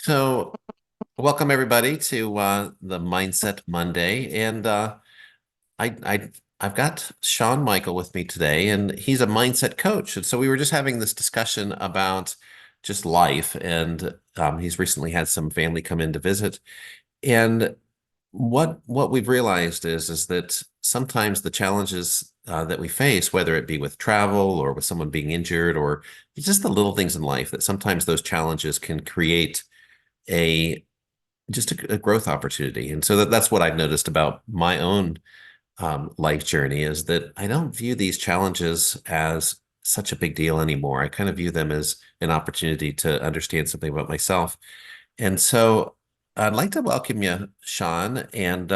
So, welcome everybody to the Mindset Monday, and I've got Shawn Michael with me today, and he's a mindset coach. And so we were just having this discussion about just life, and he's recently had some family come in to visit. And what we've realized is that sometimes the challenges that we face, whether it be with travel or with someone being injured, or just the little things in life, that sometimes those challenges can create a a growth opportunity. And so that's what I've noticed about my own life journey is that I don't view these challenges as such a big deal anymore. I kind of view them as an opportunity to understand something about myself. And so I'd like to welcome you, Shawn. And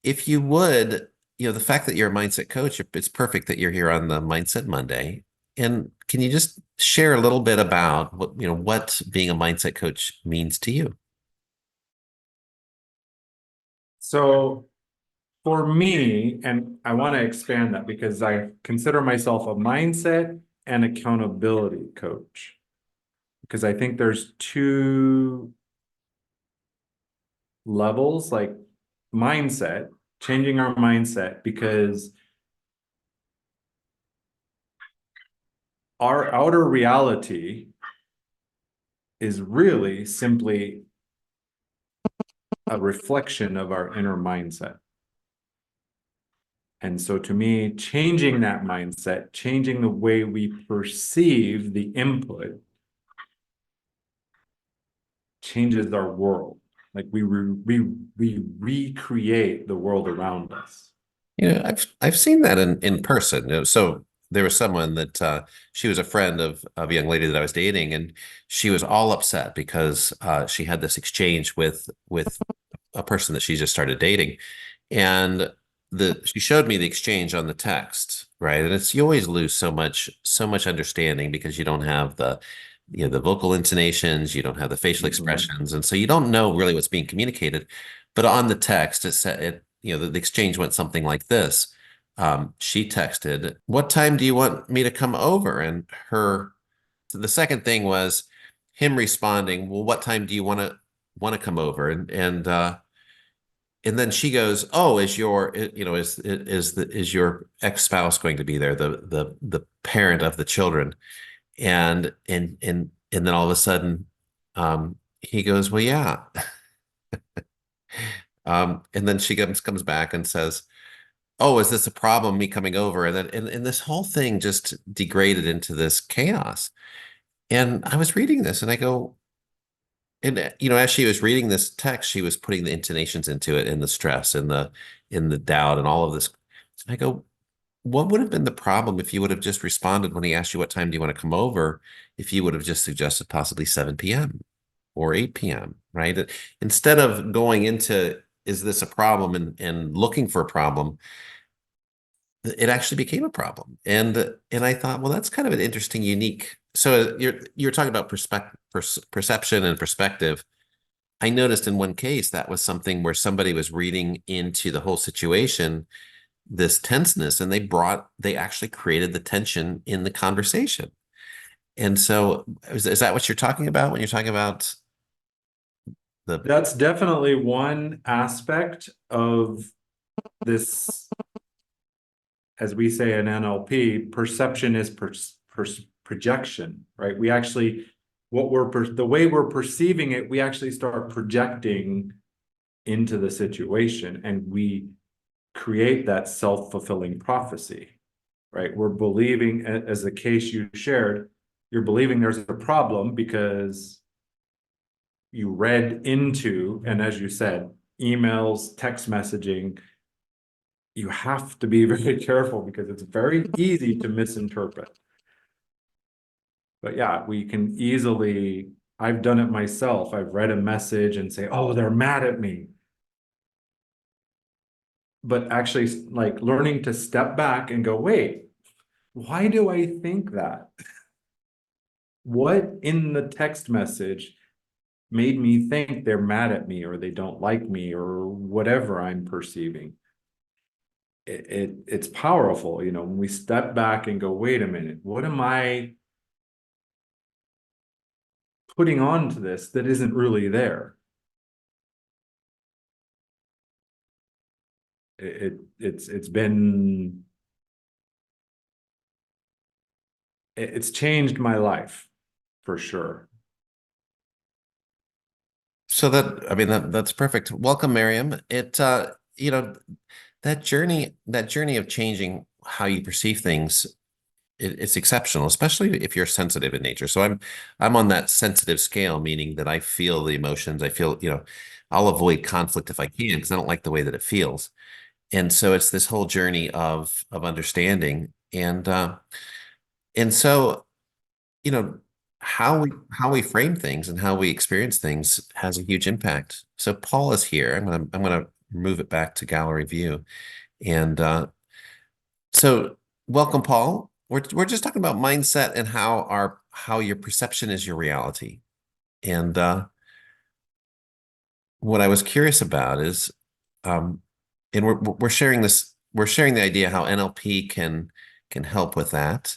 if you would, the fact that you're a mindset coach, it's perfect that you're here on the Mindset Monday. And can you just share a little bit about what being a mindset coach means to you? So for me, and I want to expand that because I consider myself a mindset and accountability coach because I think there's two levels, like mindset, changing our mindset, because our outer reality is really simply a reflection of our inner mindset. And so to me, changing that mindset, changing the way we perceive the input changes our world. Like we recreate the world around us. I've seen that in person. So there was someone that she was a friend of a young lady that I was dating, and she was all upset because she had this exchange with a person that she just started dating, and the she showed me the exchange on the text, right? And it's you always lose so much understanding because you don't have the vocal intonations, you don't have the facial Mhm. expressions, and so you don't know really what's being communicated. But on the text, it said the exchange went something like this. She texted, "What time do you want me to come over?" And the second thing was him responding, "Well, what time do you want to come over?" And then she goes, "Oh, is your is your ex-spouse going to be there, the parent of the children?" And then all of a sudden, he goes, "Well, yeah." And then she comes back and says, "Oh, is this a problem, me coming over?" And this whole thing just degraded into this chaos. And I was reading this and I go, and as she was reading this text, she was putting the intonations into it and the stress and the doubt and all of this. And I go, what would have been the problem if you would have just responded when he asked you what time do you want to come over, if you would have just suggested possibly 7 p.m. or 8 p.m., right? Instead of going into, is this a problem, and looking for a problem, it actually became a problem. And I thought, well, that's kind of an interesting, unique. So you're talking about perception and perspective. I noticed in one case that was something where somebody was reading into the whole situation, this tenseness, and they actually created the tension in the conversation. And so is that what you're talking about when you're talking about the That's definitely one aspect of this, as we say in NLP, perception is projection, right? We actually, the way we're perceiving it, we actually start projecting into the situation, and we create that self-fulfilling prophecy, right? We're believing, as the case you shared, you're believing there's a problem because you read into, and as you said, emails, text messaging, you have to be very careful because it's very easy to misinterpret. But yeah, we can easily, I've done it myself. I've read a message and say, oh, they're mad at me. But actually, like learning to step back and go, wait, why do I think that? What in the text message made me think they're mad at me or they don't like me or whatever I'm perceiving? It's powerful, when we step back and go, wait a minute, what am I putting on to this that isn't really there. It's been it's changed my life for sure. So I mean, that's perfect. Welcome, Mariam. You know, that journey of changing how you perceive things, it's exceptional, especially if you're sensitive in nature. So I'm on that sensitive scale, meaning that I feel the emotions. I feel, I'll avoid conflict if I can because I don't like the way that it feels. And so it's this whole journey of understanding. And so, you know, how we frame things and how we experience things has a huge impact. So Paul is here. I'm gonna move it back to gallery view. And so welcome, Paul. We're just talking about mindset and how your perception is your reality. And what I was curious about is, um, and we're sharing this, we're sharing the idea how NLP can help with that.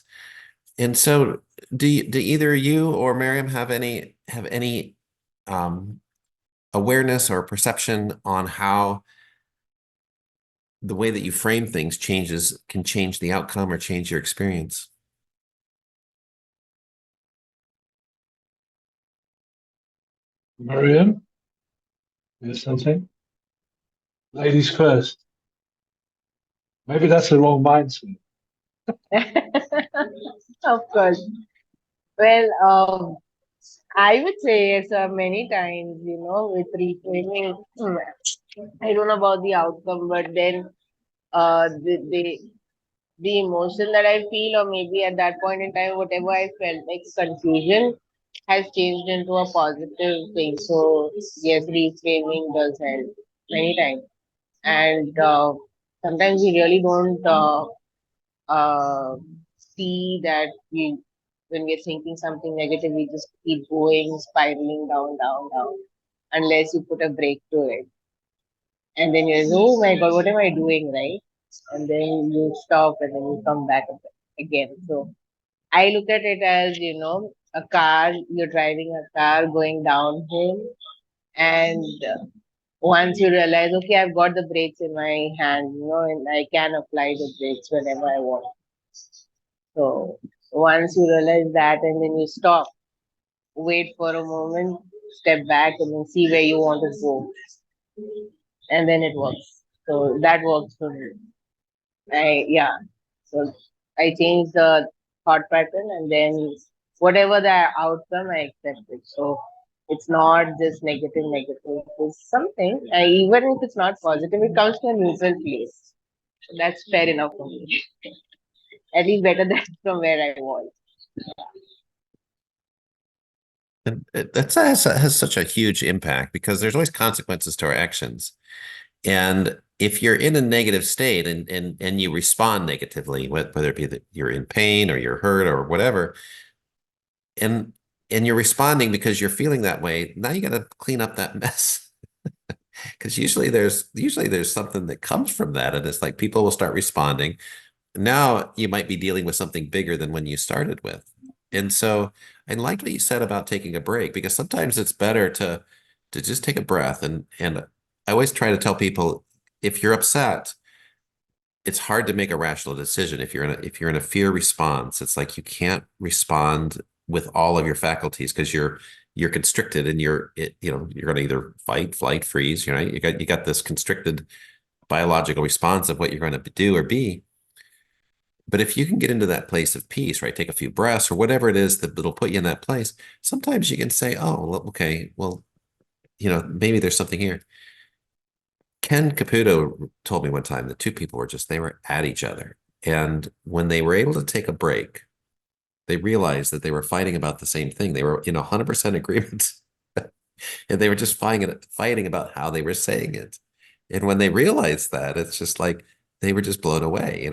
And so, do either you or Miriam have any um, awareness or perception on how the way that you frame things can change the outcome or change your experience? Mariam, there's something. Ladies first. Maybe that's the wrong mindset. Of course. Well, I would say so many times, with reframing, I don't know about the outcome, but then the emotion that I feel, or maybe at that point in time, whatever I felt like confusion has changed into a positive thing. So yes, reframing does help many times, and sometimes we really don't uh, see that when we're thinking something negative, we just keep going, spiraling down, down, down, unless you put a break to it. And then you're, oh my God, what am I doing, right? And then you stop and then you come back again. So I look at it as, a car, you're driving a car going downhill. And once you realize, okay, I've got the brakes in my hand, and I can apply the brakes whenever I want. So once you realize that and then you stop, wait for a moment, step back and then see where you want to go. And then it works. So that works for me. Yeah. So I change the thought pattern and then whatever the outcome, I accept it. So it's not just negative. It's something, even if it's not positive, it comes to a neutral place. So that's fair enough for me. At least better than from where I was. And has such a huge impact because there's always consequences to our actions. And if you're in a negative state and you respond negatively, whether it be that you're in pain or you're hurt or whatever, and and you're responding because you're feeling that way, now you got to clean up that mess. Because usually there's something that comes from that, and it's like people will start responding. Now you might be dealing with something bigger than when you started with. And so I like what you said about taking a break because sometimes it's better to just take a breath and I always try to tell people if you're upset, it's hard to make a rational decision. If you're in a fear response, it's like you can't respond with all of your faculties because you're constricted and you're going to either fight, flight, freeze, you got this constricted biological response of what you're going to do or be. But if you can get into that place of peace, right, take a few breaths or whatever it is that'll put you in that place, sometimes you can say, oh, well, okay, well, maybe there's something here. Ken Caputo told me one time that two people they were at each other. And when they were able to take a break, they realized that they were fighting about the same thing. They were in 100% agreement. And they were just fighting about how they were saying it. And when they realized that, it's just like they were just blown away.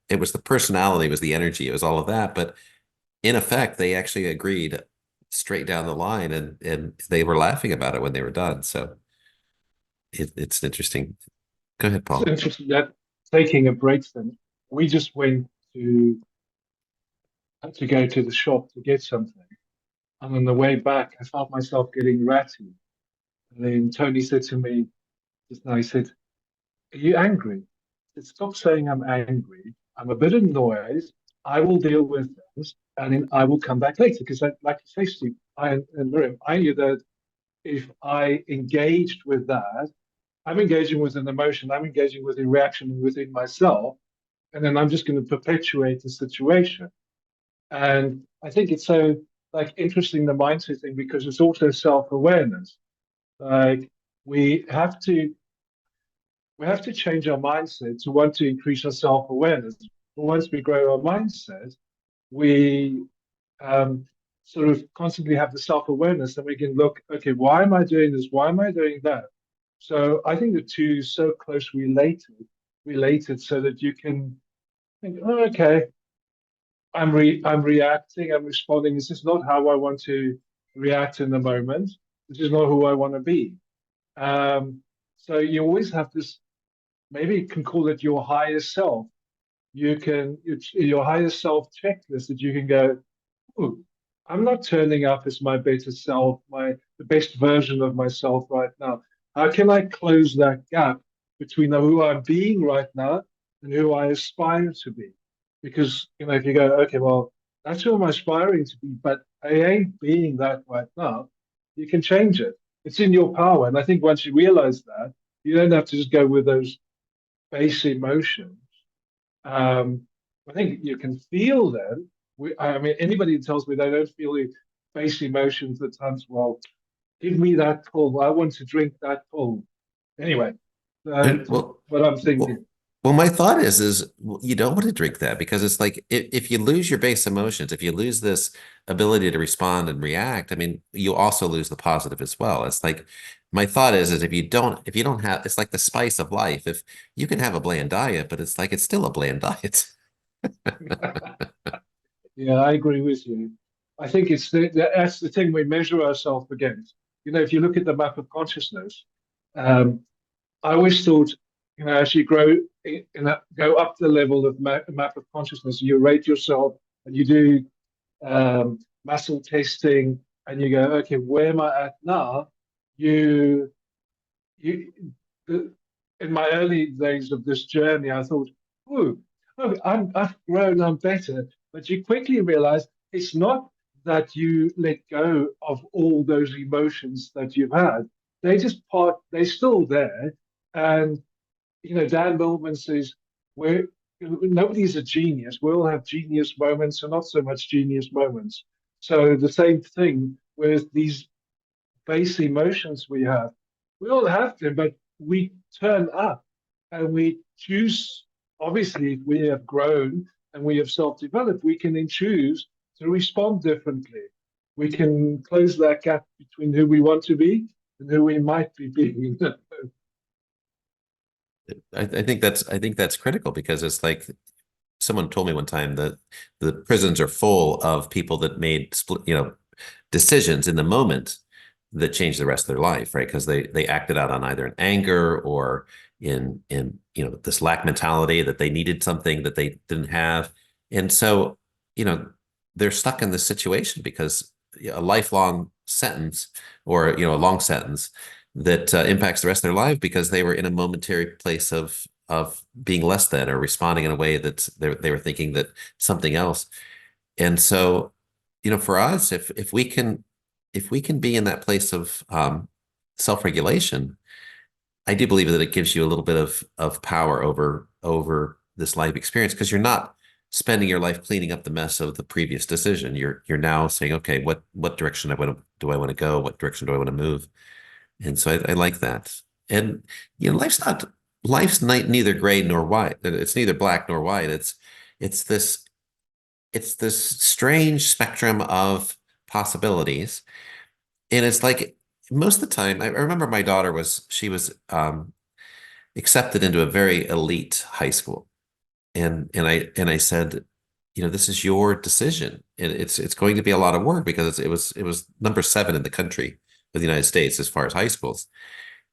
It was the personality, it was the energy, it was all of that. But in effect, they actually agreed straight down the line and they were laughing about it when they were done. So it's interesting. Go ahead, It's Paul. interesting that taking a break then. We just went to had to go to the shop to get something. And on the way back, I felt myself getting ratty. And then Tony said to me just now, he said, "Are you angry?" I said, "Stop saying I'm angry. I'm a bit annoyed. I will deal with this and then I will come back later." Because, like you say, Steve, and Miriam, I knew that if I engaged with that, I'm engaging with an emotion, I'm engaging with a reaction within myself, and then I'm just going to perpetuate the situation. And I think it's so like interesting the mindset thing because it's also self-awareness. Like we have to we have to change our mindset to want to increase our self-awareness. But once we grow our mindset, we sort of constantly have the self-awareness and we can look, okay, why am I doing this? Why am I doing that? So I think the two are so closely related so that you can think, oh, okay, I'm reacting, I'm responding. This is not how I want to react in the moment. This is not who I want to be. So you always have this, maybe you can call it your higher self. It's your higher self checklist that you can go, ooh, I'm not turning up as my better self, the best version of myself right now. How can I close that gap between who I'm being right now and who I aspire to be? Because if you go, okay, well, that's who I'm aspiring to be, but I ain't being that right now. You can change it. It's in your power, and I think once you realize that, you don't have to just go with those base emotions. um, I think you can feel them. I mean, anybody who tells me they don't feel the base emotions at times, well, give me that pull. I want to drink that pull. Anyway, And that's what I'm well, thinking. well, my thought is well, you don't want to drink that because it's like if you lose your base emotions, if you lose this ability to respond and react, I mean, you also lose the positive as well. It's like my thought is if you don't have, it's like the spice of life. If you can have a bland diet, but it's like it's still a bland diet. Yeah, I agree with you. I think that's the thing we measure ourselves against. If you look at the map of consciousness, um, I always thought, as you grow, go up the level of map of consciousness, you rate yourself and you do muscle testing, and you go, okay, where am I at now? You, you, in my early days of this journey, I thought, oh, I've grown, I'm better. But you quickly realize it's not that you let go of all those emotions that you've had. They're still there. And, Dan Millman says, we're, nobody's a genius. We all have genius moments and not so much genius moments. So the same thing with these base emotions we have. We all have them, but we turn up and we choose. Obviously, if we have grown and we have self developed, we can then choose to respond differently. We can close that gap between who we want to be and who we might be being. I think that's critical because it's like someone told me one time that the prisons are full of people that made decisions in the moment that changed the rest of their life, right? Because they acted out on either in anger or in this lack mentality that they needed something that they didn't have, and so you know they're stuck in this situation because a lifelong sentence or a long sentence that impacts the rest of their life because they were in a momentary place of being less than or responding in a way that they were thinking that something else. And so, for us, if we can be in that place of self-regulation, I do believe that it gives you a little bit of power over this life experience because you're not spending your life cleaning up the mess of the previous decision. You're now saying, okay, what direction do I want to go? What direction do I want to move? And so I like that. And life's neither gray nor white. It's neither black nor white. It's this it's this strange spectrum of possibilities. And it's like most of the time, I remember my daughter she was accepted into a very elite high school. And I said, this is your decision. And it's going to be a lot of work because it was number 7 in the country of the United States as far as high schools.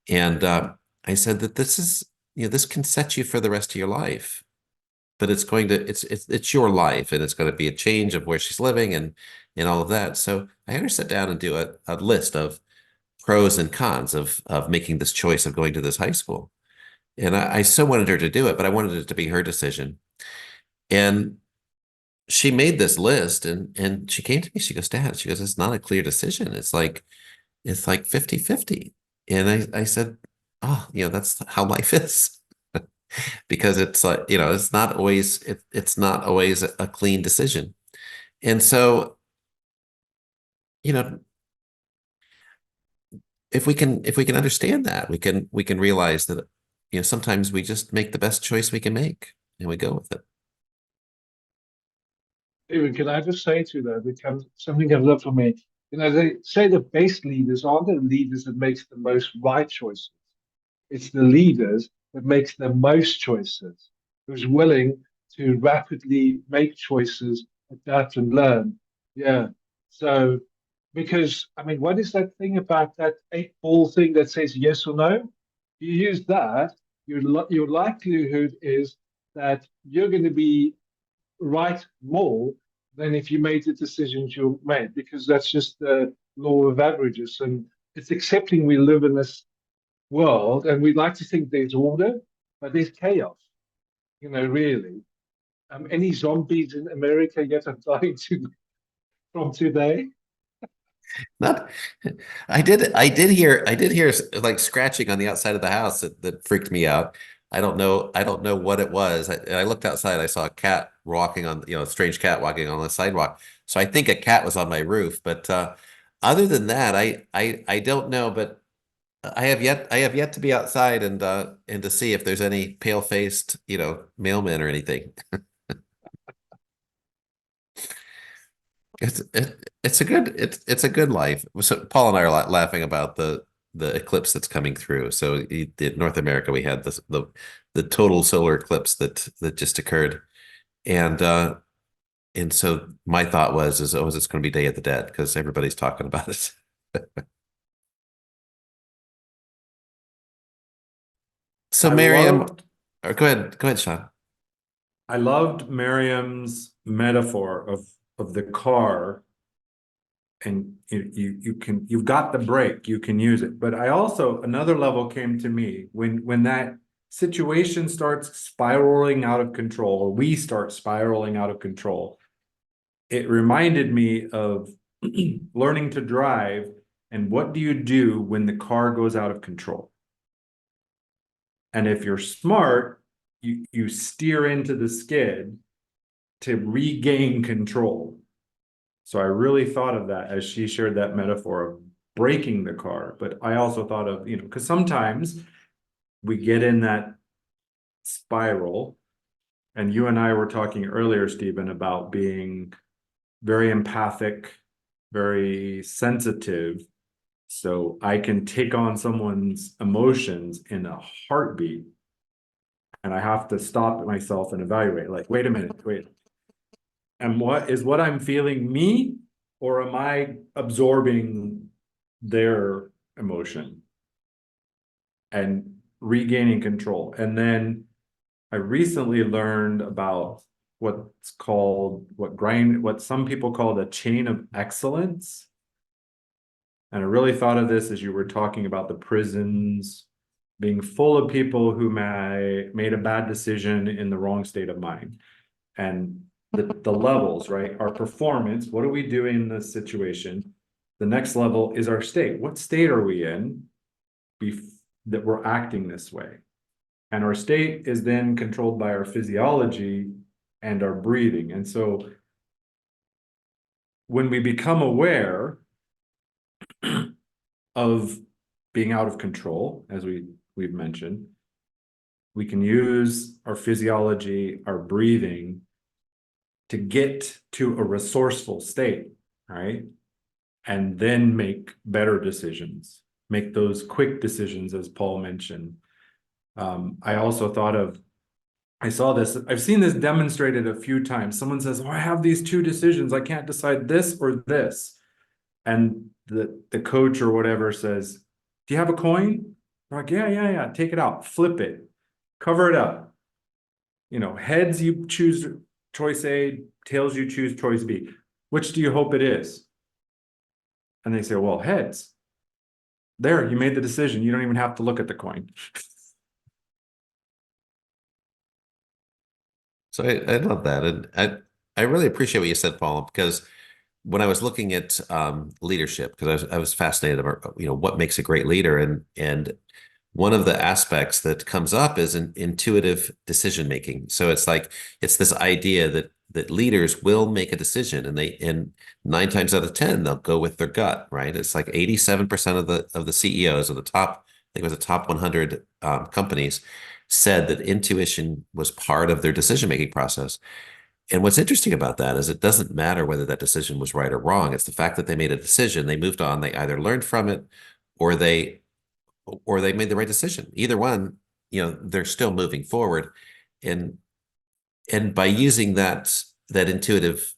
And I said that this can set you for the rest of your life. but it's your life, and it's going to be a change of where she's living and all of that. So I had her sit down and do a list of pros and cons of making this choice of going to this high school. And I so wanted her to do it, but I wanted it to be her decision. And she made this list, and she came to me, she goes, Dad, she goes, it's not a clear decision. It's like 50-50. And I said, oh, that's how life is. Because it's like, it's not always a clean decision. And so, you know, if we can understand that, we can realize that, sometimes we just make the best choice we can make and we go with it. Even can I just say to you that becomes something comes up for me. They say the best leaders aren't the leaders that makes the most right choices. It's the leaders that makes the most choices, who's willing to rapidly make choices, adapt and learn. Yeah. So, because I mean, what is that thing about that 8-ball thing that says yes or no? You use that, your likelihood is that you're going to be right more than if you made the decisions you made, because that's just the law of averages. And it's accepting we live in this world and we like to think there's order, but there's chaos, really. Any zombies in America yet are dying from today? Not, I did hear like scratching on the outside of the house that freaked me out. I don't know what it was. I looked outside, I saw a cat walking on, a strange cat walking on the sidewalk. So I think a cat was on my roof, but other than that, I don't know, but I have yet to be outside and to see if there's any pale-faced, mailmen or anything. It's a good life. So Paul and I are laughing about the eclipse that's coming through. So in North America, we had the total solar eclipse that just occurred, and so my thought was oh, is it's going to be Day of the Dead because everybody's talking about it. So I Mariam, loved or go ahead, Sean. I loved Miriam's metaphor of the car, and you've got the brake, you can use it. But I also, another level came to me when that situation starts spiraling out of control, or we start spiraling out of control. It reminded me of learning to drive, and what do you do when the car goes out of control? And if you're smart, you steer into the skid to regain control. So I really thought of that as she shared that metaphor of breaking the car. But I also thought of, because sometimes we get in that spiral. And you and I were talking earlier, Stephen, about being very empathic, very sensitive. So I can take on someone's emotions in a heartbeat. And I have to stop myself and evaluate, like, wait a minute, wait. And what I'm feeling me, or am I absorbing their emotion and regaining control? And then I recently learned about what some people call the chain of excellence. And I really thought of this as you were talking about the prisons being full of people who made a bad decision in the wrong state of mind. And the levels, right? Our performance, what are we doing in this situation? The next level is our state. What state are we in that we're acting this way? And our state is then controlled by our physiology and our breathing. And so when we become aware of being out of control, as we've mentioned, we can use our physiology, our breathing, to get to a resourceful state, right? And then make better decisions, make those quick decisions, as Paul mentioned. I also thought of, I've seen this demonstrated a few times. Someone says, oh, I have these two decisions. I can't decide this or this. And the coach or whatever says, do you have a coin? They're like, yeah, take it out, flip it, cover it up. heads you choose choice A, tails you choose choice B. Which do you hope it is? And they say, well, heads. There, you made the decision. You don't even have to look at the coin. So I love that. And I really appreciate what you said, Paul, because when I was looking at leadership, because I was fascinated about, what makes a great leader. And one of the aspects that comes up is an intuitive decision making. So it's this idea that leaders will make a decision, and 9 times out of 10 they'll go with their gut, right? It's like 87% of the CEOs of the top, I think it was the top 100 companies, said that intuition was part of their decision making process. And what's interesting about that is it doesn't matter whether that decision was right or wrong. It's the fact that they made a decision, they moved on, they either learned from it, or they made the right decision. Either one, they're still moving forward. And by using that intuitive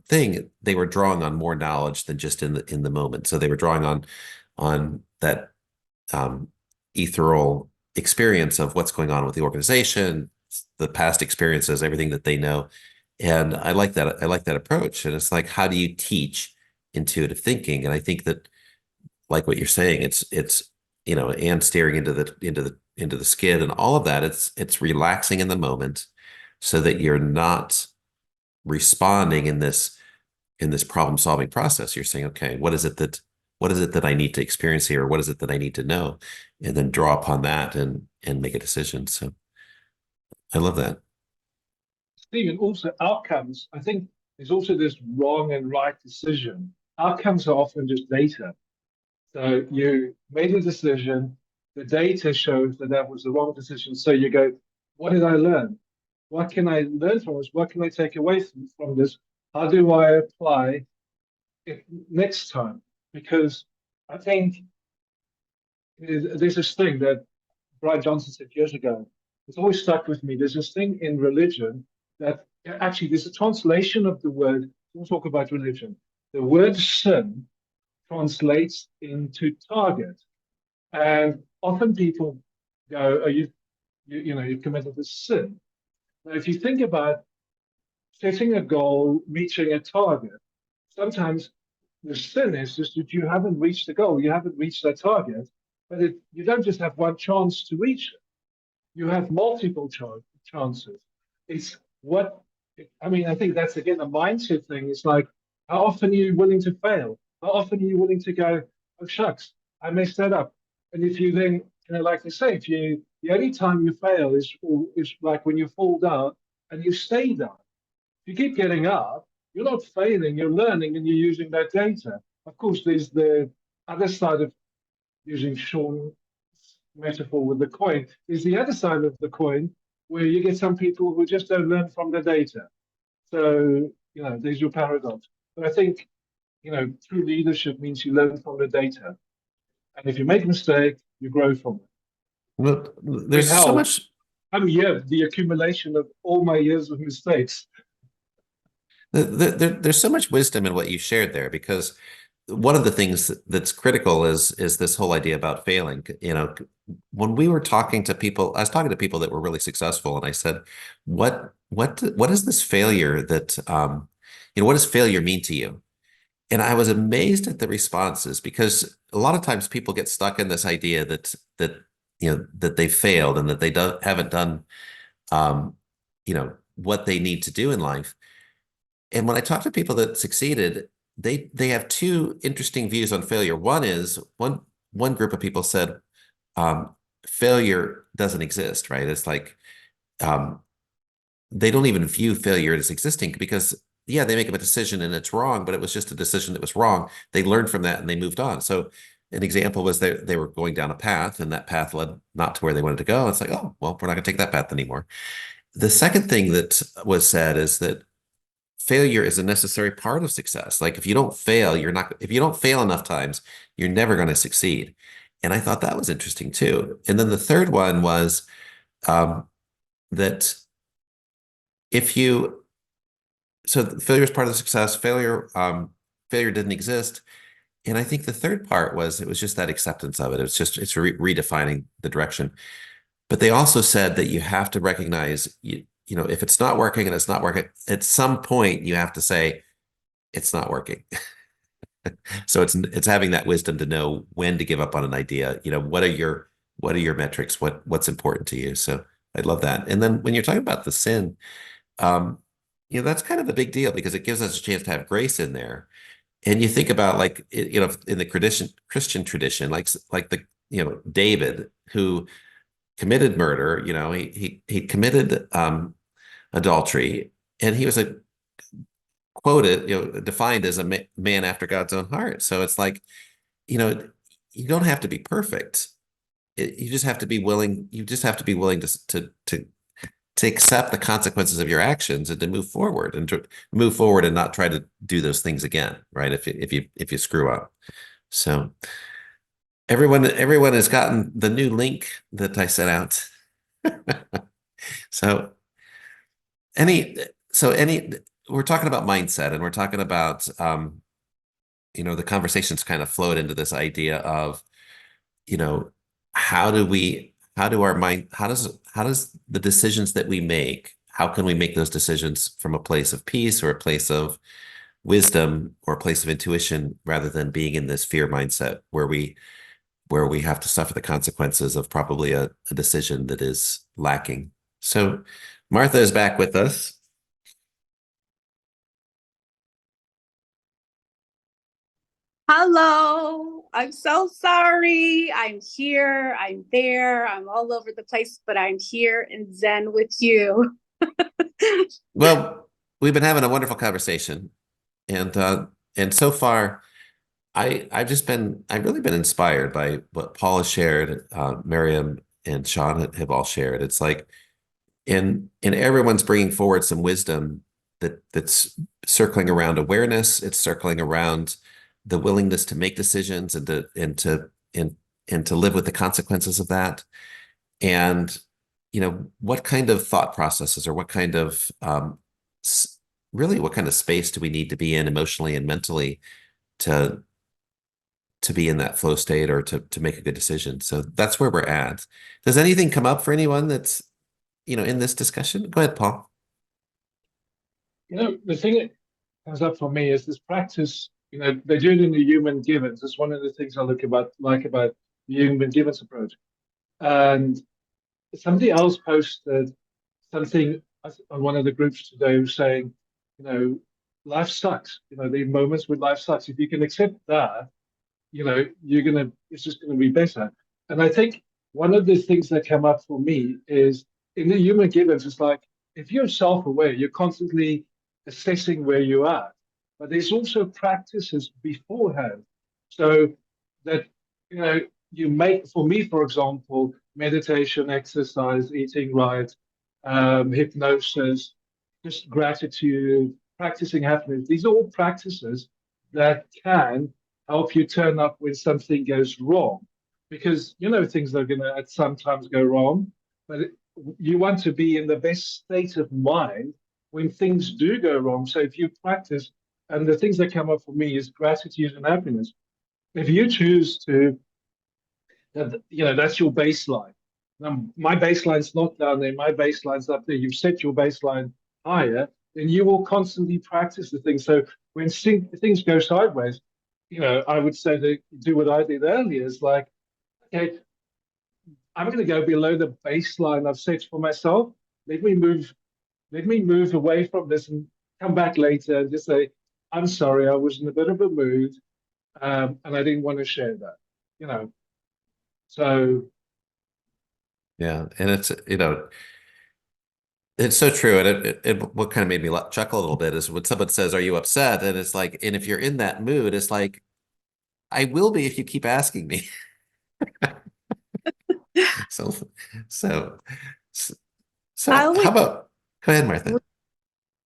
thing, they were drawing on more knowledge than just in the moment. So they were drawing on that ethereal experience of what's going on with the organization, the past experiences, everything that they know. And I like that. I like that approach. And it's like, how do you teach intuitive thinking? And I think that, like what you're saying, it's and staring into the skid and all of that. It's relaxing in the moment so that you're not responding in this problem solving process. You're saying, okay, what is it that I need to experience here? What is it that I need to know? And then draw upon that and make a decision. So I love that. Stephen, also outcomes. I think there's also this wrong and right decision. Outcomes are often just data. So you made a decision, the data shows that that was the wrong decision. So you go, what did I learn? What can I learn from this? What can I take away from this? How do I apply it next time? Because I think there's this thing that Brian Johnson said years ago. It's always stuck with me. There's this thing in religion that actually there's a translation of the word. We'll talk about religion. The word sin translates into target, and often people go, "Oh, you've committed a sin." Now, if you think about setting a goal, reaching a target, sometimes the sin is just that you haven't reached the goal, you haven't reached that target, but you don't just have one chance to reach it. You have multiple chances. It's what, I mean, I think that's again a mindset thing. It's like, how often are you willing to fail? How often are you willing to go, oh, shucks, I messed that up? And if you then, like I say, the only time you fail is like when you fall down and you stay down. If you keep getting up, you're not failing, you're learning and you're using that data. Of course, there's the other side of using Shawn's metaphor with the coin, is the other side of the coin where you get some people who just don't learn from the data. So, there's your paradox. But I think, true leadership means you learn from the data. And if you make a mistake, you grow from it. Well, there's so much. The accumulation of all my years of mistakes. There's so much wisdom in what you shared there, because one of the things that's critical is this whole idea about failing. When we were talking to people, I was talking to people that were really successful, and I said, what is this failure that what does failure mean to you? And I was amazed at the responses, because a lot of times people get stuck in this idea that they failed and that they haven't done what they need to do in life. And when I talk to people that succeeded, they have two interesting views on failure. One is one group of people said failure doesn't exist, right? It's like they don't even view failure as existing, because they make a decision and it's wrong, but it was just a decision that was wrong. They learned from that and they moved on. So an example was they were going down a path, and that path led not to where they wanted to go. It's like, oh, well, we're not going to take that path anymore. The second thing that was said is that failure is a necessary part of success. Like if you don't fail enough times, you're never going to succeed. And I thought that was interesting too. And then the third one was that so failure is part of the success. Failure didn't exist. And I think the third part was, it was just that acceptance of it. It's redefining the direction. But they also said that you have to recognize if it's not working and it's not working, at some point you have to say it's not working. So it's having that wisdom to know when to give up on an idea. What are your metrics? What's important to you? So I love that. And then when you're talking about the sin, um, that's kind of a big deal because it gives us a chance to have grace in there. And you think about like in the Christian tradition, like the David who committed murder. He committed adultery, and he was defined as a man after God's own heart. So it's like, you know, you don't have to be perfect. You just have to be willing. You just have to be willing to accept the consequences of your actions and to move forward and not try to do those things again, right? If you screw up. So everyone has gotten the new link that I sent out. So any any we're talking about mindset, and we're talking about the conversations kind of flowed into this idea of, you know, how does the decisions that we make, how can we make those decisions from a place of peace or a place of wisdom or a place of intuition rather than being in this fear mindset where we have to suffer the consequences of probably a decision that is lacking. So Martha is back with us. Hello, I'm so sorry. I'm here, I'm there, I'm all over the place, but I'm here in Zen with you. Well, we've been having a wonderful conversation, and so far, I've really been inspired by what Paul has shared, Mariam and Shawn have all shared. It's like, and everyone's bringing forward some wisdom that's circling around awareness. It's circling around the willingness to make decisions and to live with the consequences of that. And what kind of thought processes or what kind of really what kind of space do we need to be in emotionally and mentally to be in that flow state or to make a good decision. So that's where we're at. Does anything come up for anyone that's in this discussion? Go ahead, Paul. The thing that comes up for me is this practice. They do it in the human givens. It's one of the things I like about the human givens approach. And somebody else posted something on one of the groups today saying, life sucks. The moments when life sucks. If you can accept that, it's just gonna be better. And I think one of the things that come up for me is in the human givens, it's like if you're self-aware, you're constantly assessing where you are. But there's also practices beforehand. So that you make, for me, for example, meditation, exercise, eating right, hypnosis, just gratitude, practicing happiness. These are all practices that can help you turn up when something goes wrong. Because things are going to at sometimes go wrong, but you want to be in the best state of mind when things do go wrong. So if you practice, and the things that come up for me is gratitude and happiness. If you choose to, that's your baseline. Now, my baseline's not down there. My baseline's up there. You've set your baseline higher, then you will constantly practice the thing. So when things go sideways, I would say to do what I did earlier is like, okay, I'm going to go below the baseline I've set for myself. Let me move away from this and come back later and just say, I'm sorry, I was in a bit of a mood, and I didn't want to share that. So Yeah, and it's so true, and what kind of made me chuckle a little bit is when someone says, "Are you upset?" And it's like, and if you're in that mood, it's like, I will be if you keep asking me. So, so, I so always how about, go ahead, Martha.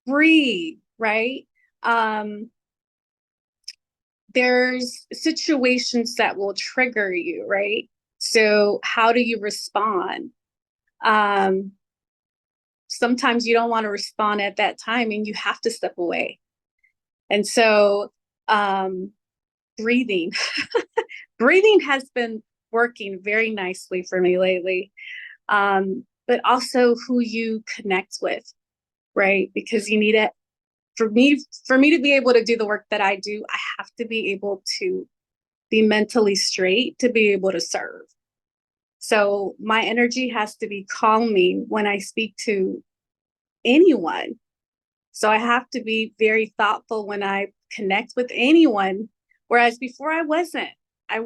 breathe, right? Um, there's situations that will trigger you, right? So how do you respond? Um, Sometimes you don't want to respond at that time and you have to step away. And so breathing, breathing has been working very nicely for me lately. but also who you connect with, right? Because you need it. For me to be able to do the work that I do, I have to be able to be mentally straight to be able to serve. So my energy has to be calming when I speak to anyone. So I have to be very thoughtful when I connect with anyone. Whereas before I wasn't. I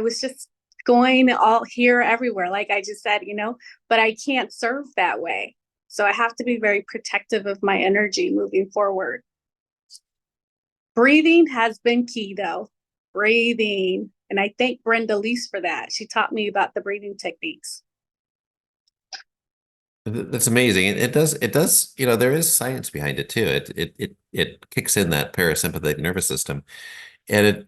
was just going all here, everywhere, like I just said, but I can't serve that way. So I have to be very protective of my energy moving forward. Breathing has been key though. Breathing. And I thank Brenda Leese for that. She taught me about the breathing techniques. That's amazing. It does, there is science behind it too. It kicks in that parasympathetic nervous system. And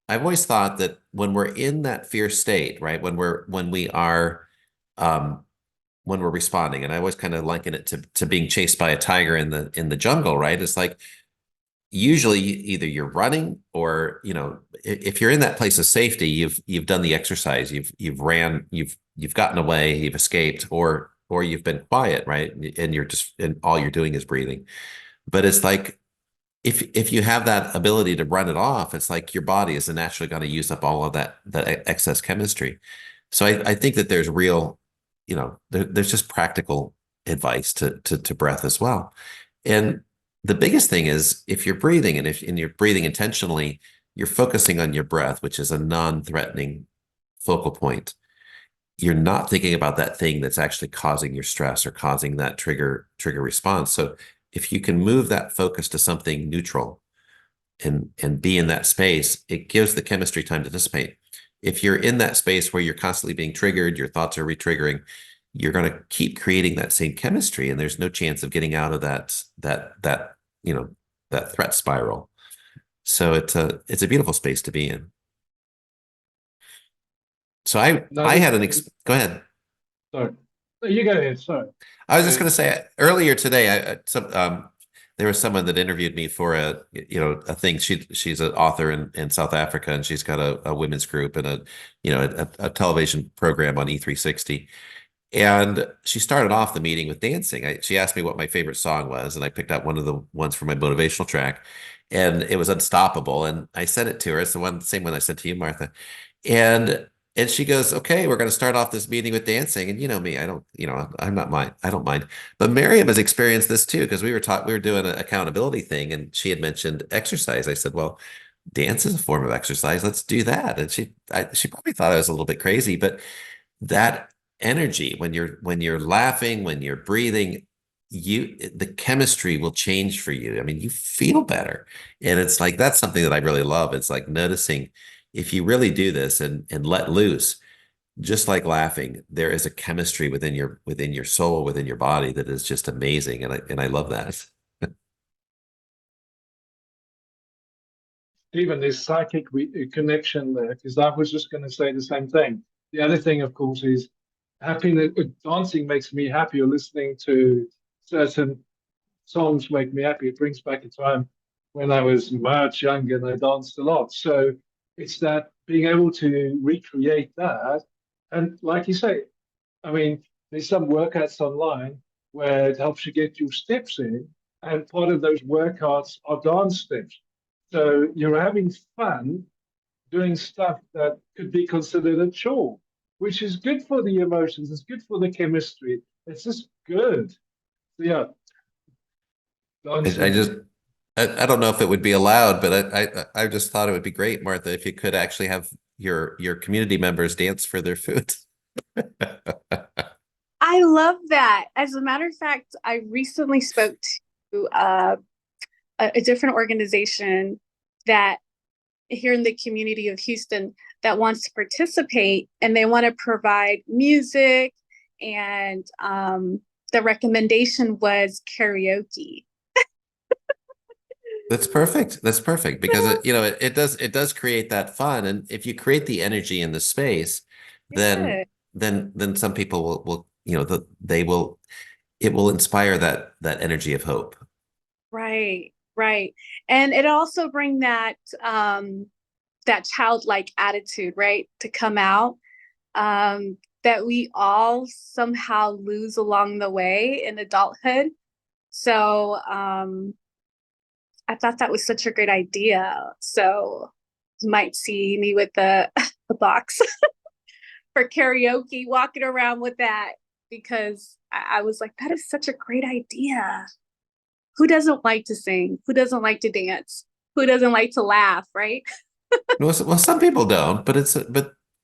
I've always thought that when we're in that fear state, right? When we are when we're responding, and I always kind of liken it to being chased by a tiger in the jungle, right? It's like usually either you're running or, if you're in that place of safety, you've done the exercise, you've ran, you've gotten away, you've escaped, or you've been quiet, right? And all you're doing is breathing. But it's like if you have that ability to run it off, it's like your body is naturally going to use up all of that excess chemistry. So I think that there's real, there's just practical advice to breath as well. And the biggest thing is if you're breathing and you're breathing intentionally, you're focusing on your breath, which is a non-threatening focal point. You're not thinking about that thing that's actually causing your stress or causing that trigger response. So if you can move that focus to something neutral and be in that space, it gives the chemistry time to dissipate. If you're in that space where you're constantly being triggered, your thoughts are re-triggering, you're going to keep creating that same chemistry, and there's no chance of getting out of that threat spiral. So it's a beautiful space to be in. So I had go ahead. Sorry. No, you go ahead. Sorry. I was just going to say earlier today, there was someone that interviewed me for a thing. She's an author in South Africa, and she's got a women's group and a television program on E360. And she started off the meeting with dancing. She asked me what my favorite song was, and I picked out one of the ones for my motivational track, and it was Unstoppable. And I sent it to her. It's the same one I sent to you, Martha. And she goes, okay, we're going to start off this meeting with dancing. And you know me, I don't mind. But Mariam has experienced this too, because we were doing an accountability thing, and she had mentioned exercise. I said, well, dance is a form of exercise. Let's do that. And she probably thought I was a little bit crazy, but that energy, when you're laughing, when you're breathing, the chemistry will change for you. I mean, you feel better. And it's like, that's something that I really love. It's like noticing if you really do this and let loose, just like laughing, there is a chemistry within your soul, within your body that is just amazing. And I love that. Even this psychic connection there, because I was just going to say the same thing. The other thing, of course, is happiness. Dancing makes me happy, or listening to certain songs make me happy. It brings back a time when I was much younger and I danced a lot. So it's that being able to recreate that. And like you say, I mean, there's some workouts online where it helps you get your steps in, and part of those workouts are dance steps. So you're having fun doing stuff that could be considered a chore, which is good for the emotions. It's good for the chemistry. It's just good. So yeah, dancing. I don't know if it would be allowed, but I just thought it would be great, Martha, if you could actually have your community members dance for their food. I love that. As a matter of fact, I recently spoke to a different organization that here in the community of Houston that wants to participate, and they want to provide music, and the recommendation was karaoke. That's perfect. That's perfect because it does create that fun, and if you create the energy in the space, then Yeah. then some people will it will inspire that energy of hope. Right, right. And it also bring that that childlike attitude, right, to come out. that we all somehow lose along the way in adulthood. So I thought that was such a great idea. So you might see me with the the box for karaoke, walking around with that, because I was like, that is such a great idea. Who doesn't like to sing? Who doesn't like to dance? Who doesn't like to laugh, right? Well, some people don't, but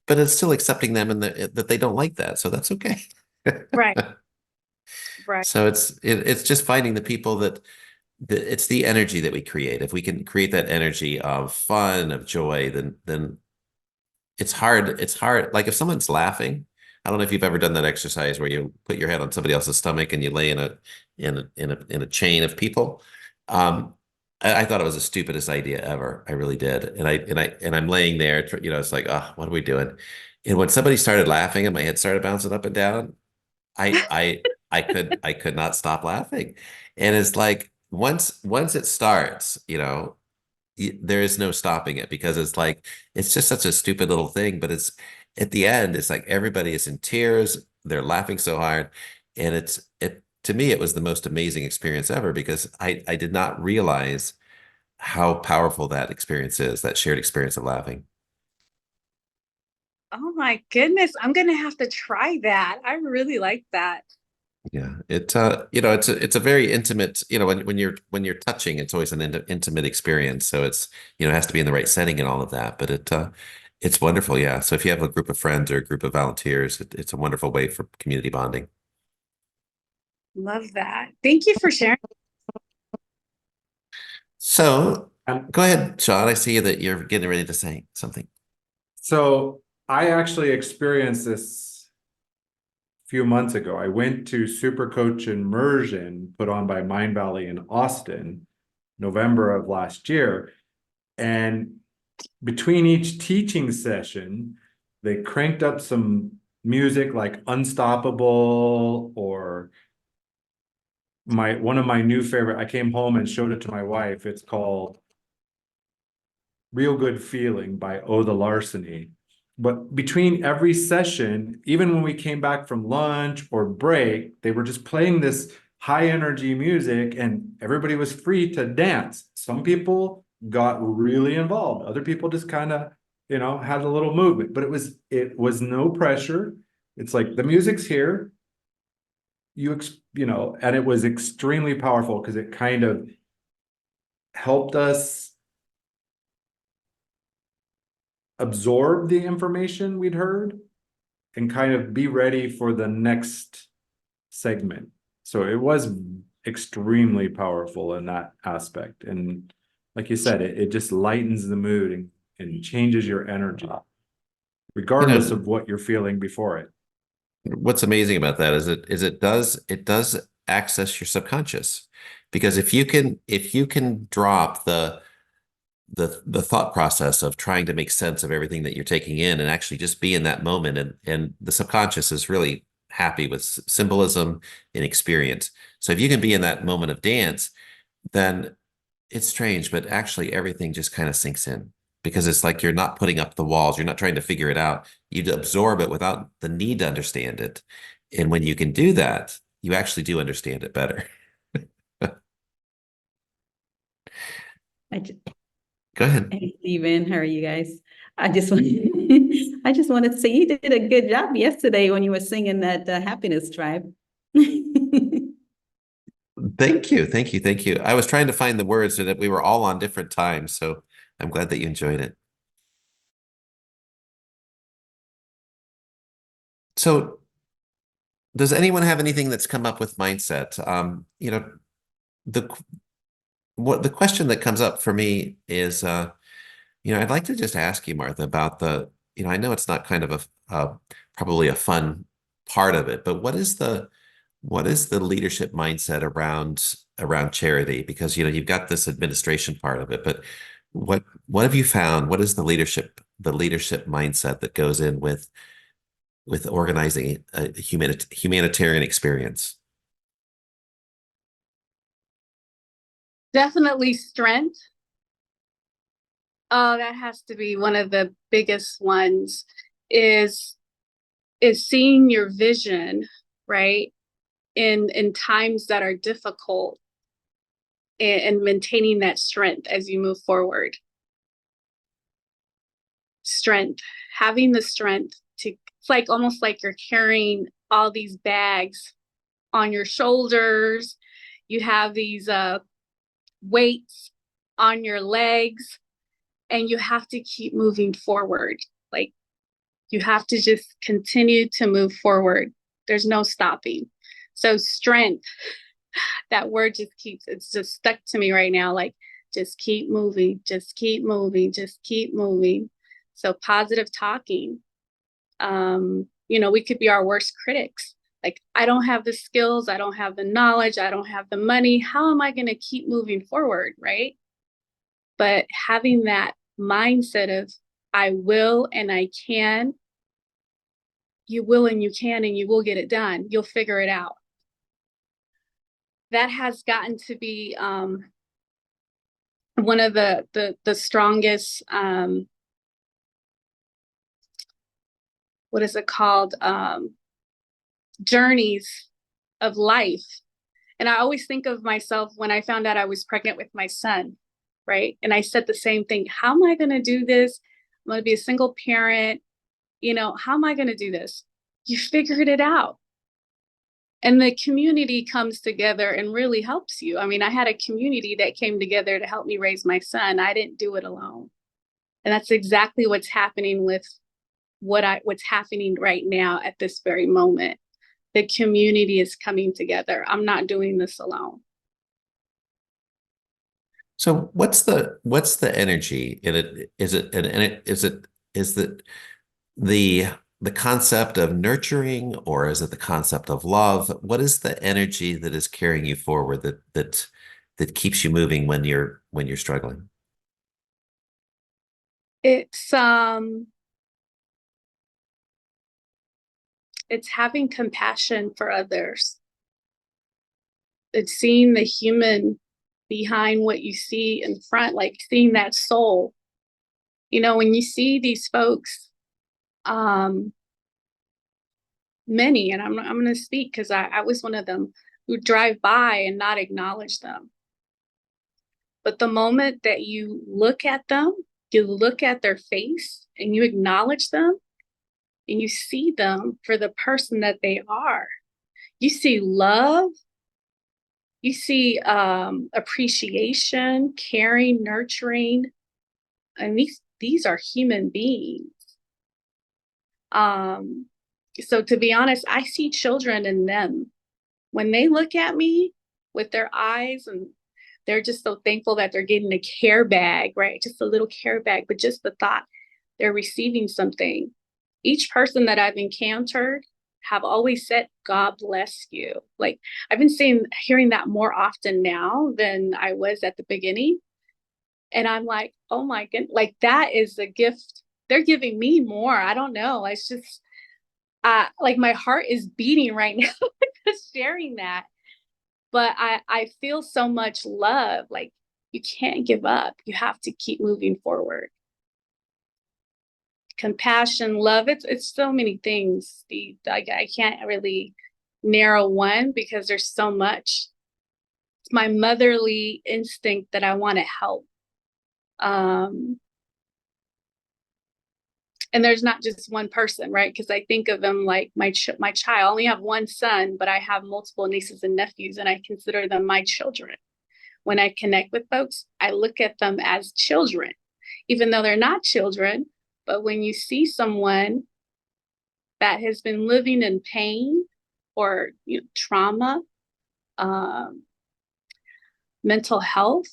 but it's still accepting them and that they don't like that, so that's okay. Right, right. So it's just finding the people that it's the energy that we create. If we can create that energy of fun, of joy, then it's hard. It's hard. Like if someone's laughing, I don't know if you've ever done that exercise where you put your head on somebody else's stomach and you lay in a chain of people. Um, I thought it was the stupidest idea ever. I really did. And I'm laying there, it's like, oh, what are we doing? And when somebody started laughing and my head started bouncing up and down, I could not stop laughing. And it's like once it starts, there is no stopping it because it's like it's just such a stupid little thing, but it's at the end, it's like everybody is in tears, they're laughing so hard, and it to me it was the most amazing experience ever because I did not realize how powerful that experience is, that shared experience of laughing. Oh my goodness, I'm gonna have to try that. I really like that. Yeah, it's a very intimate, when you're touching, it's always an intimate experience. So it has to be in the right setting and all of that. But it's wonderful, yeah. So if you have a group of friends or a group of volunteers, it's a wonderful way for community bonding. Love that. Thank you for sharing. So And go ahead, Shawn. I see that you're getting ready to say something. so I actually experienced this a few months ago. I went to Super Coach Immersion put on by Mind Valley in Austin, November of last year. And between each teaching session, they cranked up some music like Unstoppable or one of my new favorite. I came home and showed it to my wife. It's called Real Good Feeling by Oh the Larceny. But between every session, even when we came back from lunch or break, they were just playing this high energy music and everybody was free to dance. Some people got really involved. Other people just kind of, had a little movement, but it was no pressure. It's like the music's here. And it was extremely powerful because it kind of helped us absorb the information we'd heard and kind of be ready for the next segment. So it was extremely powerful in that aspect. And like you said, it just lightens the mood and changes your energy, regardless of what you're feeling before it. What's amazing about that is it does access your subconscious because if you can drop the thought process of trying to make sense of everything that you're taking in and actually just be in that moment, and the subconscious is really happy with symbolism and experience. So if you can be in that moment of dance, then it's strange, but actually everything just kind of sinks in because it's like you're not putting up the walls, you're not trying to figure it out, you absorb it without the need to understand it. And when you can do that, you actually do understand it better. I ju- Go ahead. Hey, Steven, how are you guys? I just want I just wanted to say you did a good job yesterday when you were singing that Happiness Tribe. Thank you. Thank you. Thank you. I was trying to find the words so that we were all on different times. So I'm glad that you enjoyed it. So does anyone have anything that's come up with mindset? The the question that comes up for me is, I'd like to just ask you, Martha, about I know it's not kind of probably a fun part of it, but what is the leadership mindset around charity? Because you've got this administration part of it, but what have you found? What is the leadership mindset that goes in with organizing a humanitarian experience? Definitely strength. Oh, that has to be one of the biggest ones is is seeing your vision, right? In times that are difficult, and maintaining that strength as you move forward. Strength, having the strength to, it's like almost like you're carrying all these bags on your shoulders. You have these weights on your legs, and you have to keep moving forward. Like, you have to just continue to move forward. There's no stopping. So strength, that word just keeps, it's just stuck to me right now. Like, just keep moving, just keep moving, just keep moving. So positive talking. We could be our worst critics. Like, I don't have the skills, I don't have the knowledge, I don't have the money. How am I going to keep moving forward, right? But having that mindset of I will and I can, you will and you can, and you will get it done. You'll figure it out. That has gotten to be one of the strongest, what is it called? Journeys of life. And I always think of myself when I found out I was pregnant with my son, right? And I said the same thing. How am I going to do this? I'm going to be a single parent. How am I going to do this? You figured it out. And the community comes together and really helps you. I mean, I had a community that came together to help me raise my son. I didn't do it alone. And that's exactly what's happening with what's happening right now at this very moment. The community is coming together. I'm not doing this alone. So what's the energy in it? Is it the concept of nurturing, or is it the concept of love? What is the energy that is carrying you forward that keeps you moving when you're struggling? It's having compassion for others. It's seeing the human behind what you see in front, like seeing that soul. When you see these folks, many, and I'm going to speak because I was one of them, who drive by and not acknowledge them. But the moment that you look at them, you look at their face and you acknowledge them and you see them for the person that they are, you see love, you see appreciation, caring, nurturing, and these are human beings. So to be honest, I see children in them. When they look at me with their eyes, and they're just so thankful that they're getting a care bag, right? Just a little care bag, but just the thought they're receiving something. Each person that I've encountered have always said, God bless you. Like, I've been hearing that more often now than I was at the beginning. And I'm like, oh my goodness, like that is a gift. They're giving me more. I don't know. It's just, like my heart is beating right now just sharing that. But I feel so much love. Like, you can't give up. You have to keep moving forward. Compassion, love, it's so many things, Steve. I can't really narrow one because there's so much. It's my motherly instinct that I want to help. And there's not just one person, right? Because I think of them like my child. I only have one son, but I have multiple nieces and nephews, and I consider them my children. When I connect with folks, I look at them as children, even though they're not children. But when you see someone that has been living in pain or trauma, mental health,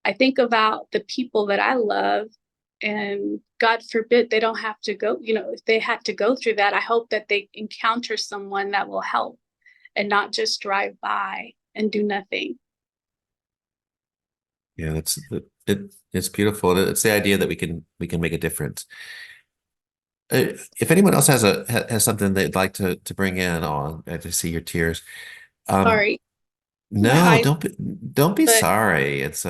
I think about the people that I love, and God forbid they don't have to go, if they had to go through that, I hope that they encounter someone that will help and not just drive by and do nothing. Yeah, it's beautiful. It's the idea that we can make a difference. If anyone else has something they'd like to bring in on, I just see your tears. Sorry. No, I, don't be but sorry. It's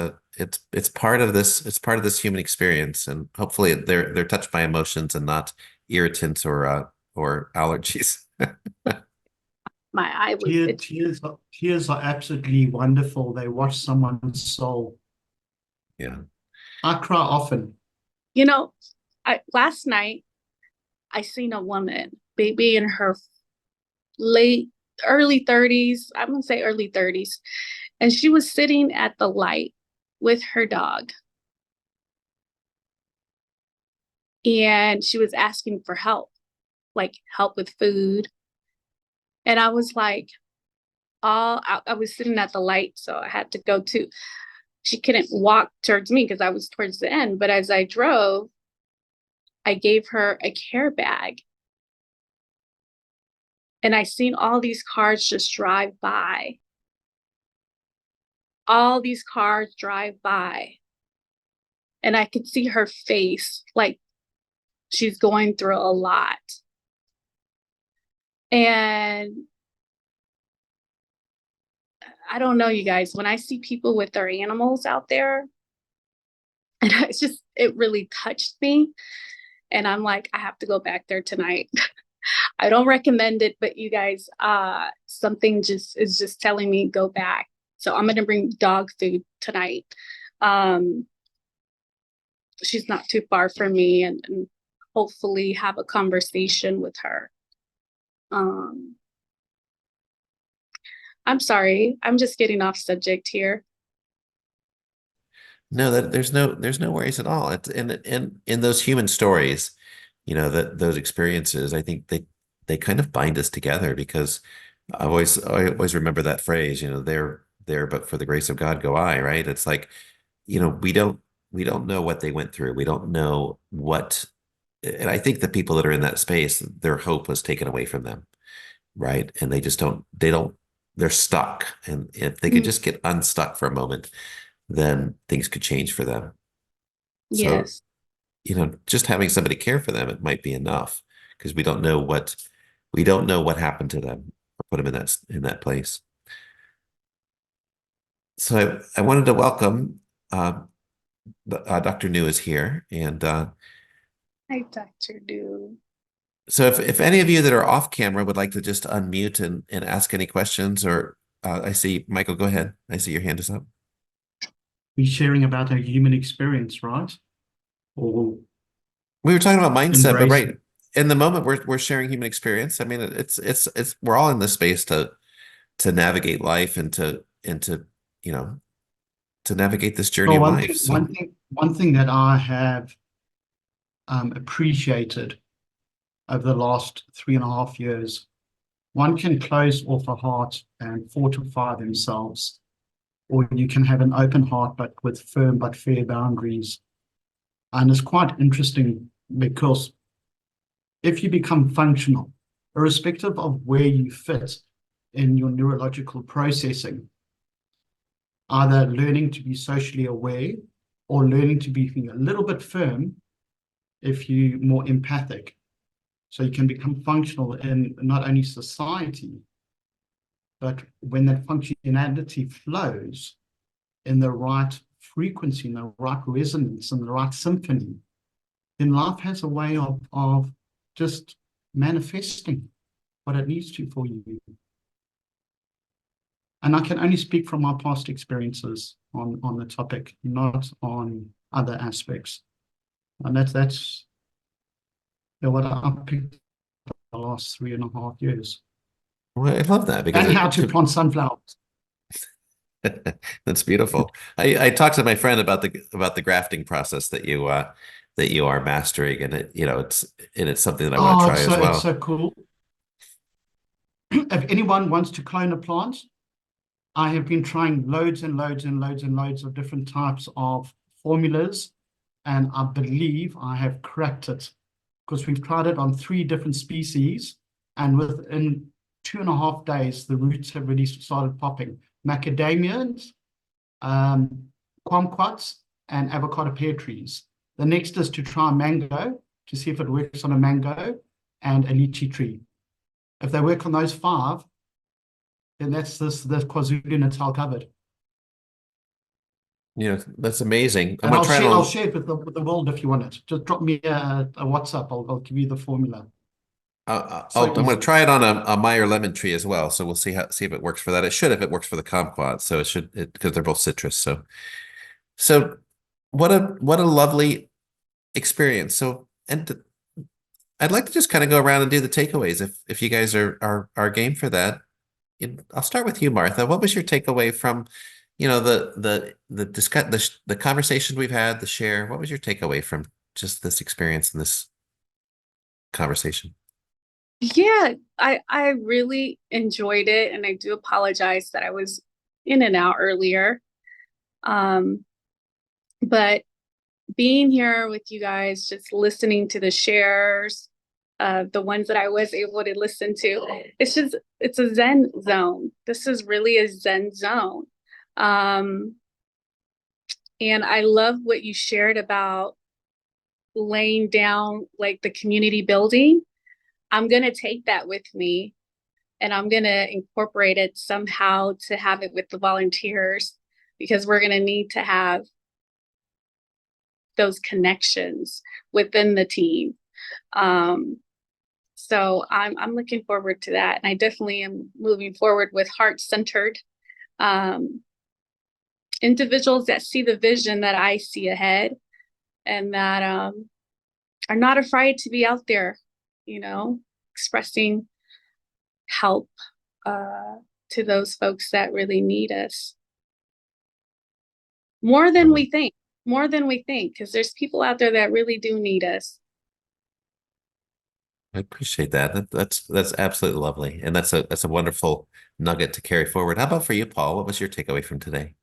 part of this human experience, and hopefully they're touched by emotions and not irritants or or allergies. My eye was Tears, itching. tears are absolutely wonderful. They wash someone's soul. Yeah. I cry often. You know, last night I seen a woman, maybe in her early 30s, I'm gonna say early 30s, and she was sitting at the light with her dog. And she was asking for help, like help with food. And I was like, I was sitting at the light, so I had to go too. She couldn't walk towards me because I was towards the end. But as I drove, I gave her a care bag. And I seen all these cars just drive by. All these cars drive by. And I could see her face, like she's going through a lot. And I don't know, you guys, when I see people with their animals out there, and it really touched me. And I'm like, I have to go back there tonight. I don't recommend it, but you guys, something is just telling me go back. So I'm gonna bring dog food tonight. She's not too far from me, and hopefully have a conversation with her. I'm sorry, I'm just getting off subject here. No, that there's no worries at all. It's in those human stories, that those experiences, I think they kind of bind us together because I always remember that phrase, there, but for the grace of God go I, right? It's like, we don't know what they went through. We don't know and I think the people that are in that space, their hope was taken away from them, right? And they're stuck. And if they could just get unstuck for a moment, then things could change for them. So, Yes. just having somebody care for them, it might be enough because we don't know what happened to them or put them in that place. So I wanted to welcome Dr. New is here, and Hi, Dr. Do. so if any of you that are off camera would like to just unmute and ask any questions, or I see Michael, go ahead. I see your hand is up. We're sharing about a human experience, right? Or We were talking about mindset, but embracing. right in the moment we're sharing human experience. I mean, it's we're all in this space to navigate life and to navigate this journey Well, of life. So one thing that I have appreciated over the last 3.5 years, one can close off a heart and fortify themselves, or you can have an open heart but with firm but fair boundaries. And it's quite interesting because if you become functional, irrespective of where you fit in your neurological processing, either learning to be socially aware or learning to be a little bit firm if you're more empathic. So you can become functional in not only society, but when that functionality flows in the right frequency, in the right resonance, in the right symphony, then life has a way of just manifesting what it needs to for you. And I can only speak from my past experiences on the topic, not on other aspects. And that's what I picked the last 3.5 years. well, I love that because And how to plant sunflowers. that's beautiful. I talked to my friend about the grafting process that you are mastering, and it's something that I want to Oh, try as well. it's so cool. If anyone wants to clone a plant, I have been trying loads and loads and loads and loads of different types of formulas, and I believe I have cracked it because we've tried it on 3 different species, and within 2.5 days, the roots have really started popping. Macadamias, kumquats, and avocado pear trees. The next is to try mango to see if it works on a mango and a lychee tree. If they work on those 5, then that's the KwaZulu-Natal covered. That's amazing. And I'm gonna try I'll to. share it with the world if you want it. Just drop me a WhatsApp. I'll give you the formula. So I'm going to try it on a Meyer lemon tree as well. So we'll see if it works for that. It should if it works for the kumquat. So it should because they're both citrus. So what a lovely experience. So and I'd like to just kind of go around and do the takeaways if you guys are game for that. I'll start with you, Martha. What was your takeaway from, the conversation we've had, the share? What was your takeaway from just this experience and this conversation? Yeah, I really enjoyed it, and I do apologize that I was in and out earlier. But being here with you guys, just listening to the shares, the ones that I was able to listen to, it's a Zen zone. This is really a Zen zone. And I love what you shared about laying down like the community building. I'm going to take that with me, and I'm going to incorporate it somehow to have it with the volunteers, because we're going to need to have those connections within the team. So I'm looking forward to that. And I definitely am moving forward with heart-centered individuals that see the vision that I see ahead, and that are not afraid to be out there, expressing help to those folks that really need us. More than we think, because there's people out there that really do need us. I appreciate that. That's absolutely lovely, and that's a wonderful nugget to carry forward. How about for you, Paul? What was your takeaway from today?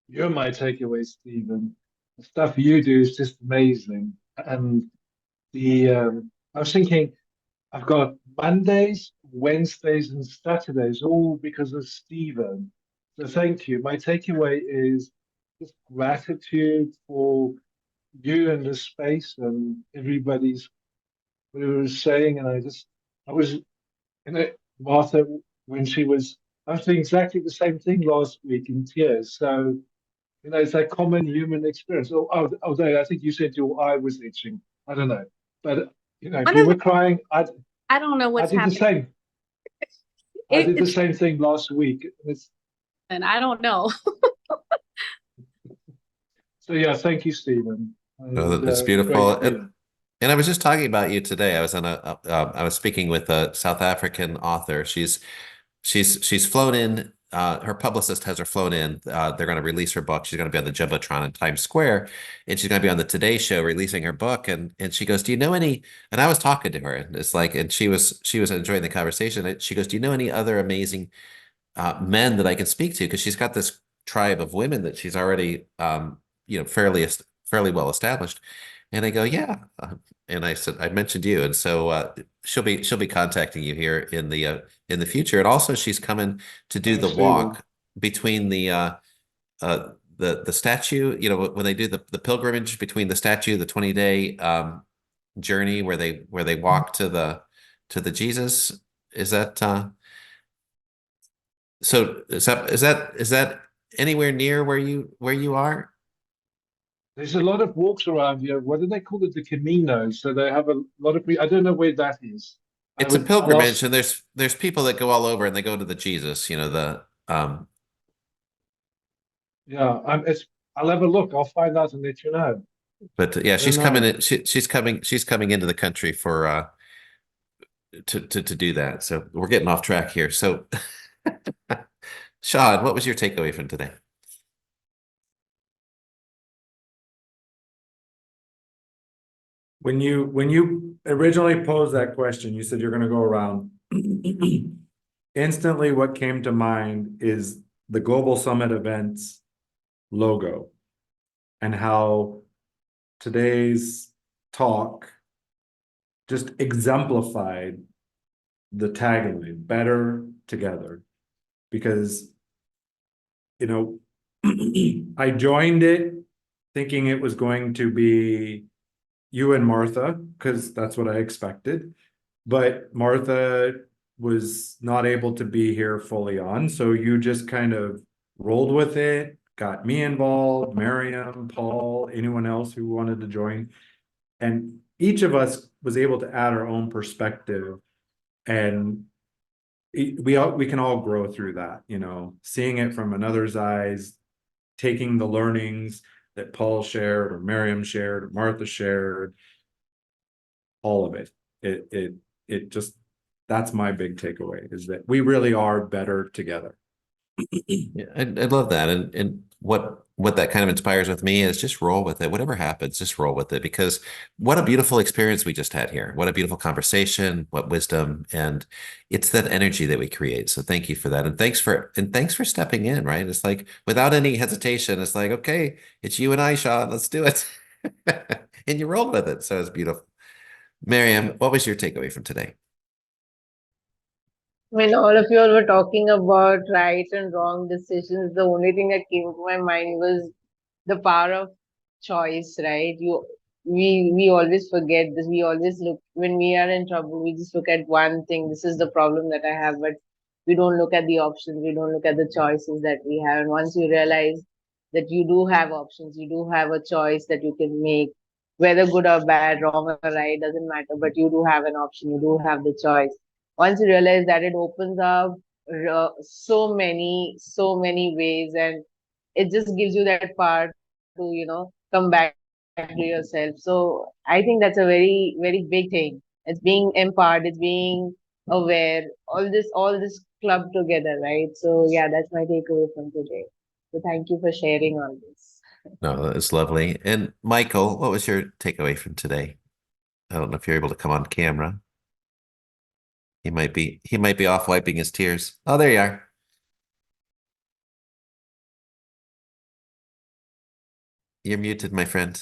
You're my takeaway, Stephen. The stuff you do is just amazing. And I was thinking, I've got Mondays, Wednesdays, and Saturdays, all because of Stephen. So thank you. My takeaway is just gratitude for you and the space and everybody's what he was saying. And I was, Martha, when I was doing exactly the same thing last week in tears. So, it's that common human experience. Although I think you said your eye was itching. I don't know. But, if you were crying, I don't know I what's did the happening. same. I did the same thing last week. And I don't know. So yeah, thank you, Stephen. Oh, And it's great beautiful. to be here. And I was just talking about you today. I was I was speaking with a South African author. She's flown in. Her publicist has her flown in. They're going to release her book. She's going to be on the Jumbotron in Times Square, and she's going to be on the Today Show releasing her book. And she goes, "Do you know any?" And I was talking to her, and it's like, and she was enjoying the conversation. And she goes, "Do you know any other amazing men that I can speak to?" Because she's got this tribe of women that she's already, fairly well established. And I go, "Yeah." And I said, I mentioned you, and so she'll be contacting you here in the future. And also, she's coming to do the Thanks, Stephen. walk between the statue. When they do the pilgrimage between the statue, the 20-day journey where they walk to the Jesus. Is that so? Is that anywhere near where you are? There's a lot of walks around here. What do they call it? The Camino. So they have a lot of. I don't know where that is. It's a I'll ask. pilgrimage, and there's people that go all over and they go to the Jesus. Yeah, I'll have a look. I'll find out and let you know. But yeah, I don't she's coming know. in. She's coming into the country for to do that. So we're getting off track here. So, Shawn, what was your takeaway from today? When you originally posed that question, you said you're going to go around. Instantly, what came to mind is the Global Summit events logo, and how today's talk just exemplified the tagline, better together. Because, I joined it thinking it was going to be you and Martha, because that's what I expected. But Martha was not able to be here fully on. So you just kind of rolled with it, got me involved, Mariam, Paul, anyone else who wanted to join. And each of us was able to add our own perspective, and we can all grow through that, you know, seeing it from another's eyes, taking the learnings that Paul shared or Mariam shared or Martha shared, all of it. It just, that's my big takeaway, is that we really are better together. Yeah, I love that. And what that kind of inspires with me is just roll with it. Whatever happens, just roll with it, because what a beautiful experience we just had here. What a beautiful conversation, what wisdom, and it's that energy that we create. So thank you for that. And thanks for stepping in, right? It's like without any hesitation, it's like, okay, it's you and I, Shawn, let's do it. And you rolled with it. So it's beautiful. Mariam, what was your takeaway from today? When all of you all were talking about right and wrong decisions, the only thing that came to my mind was the power of choice, right? We always forget this. We always look, when we are in trouble, we just look at one thing. This is the problem that I have, but we don't look at the options. We don't look at the choices that we have. And once you realize that you do have options, you do have a choice that you can make, whether good or bad, wrong or right, doesn't matter. But you do have an option. You do have the choice. Once you realize that, it opens up so many ways, and it just gives you that power to, come back to yourself. So I think that's a very, very big thing. It's being empowered, it's being aware, all this club together, right? So yeah, that's my takeaway from today. So thank you for sharing all this. No, it's lovely. And Michael, what was your takeaway from today? I don't know if you're able to come on camera. He might be off wiping his tears. Oh, there you are. You're muted, my friend.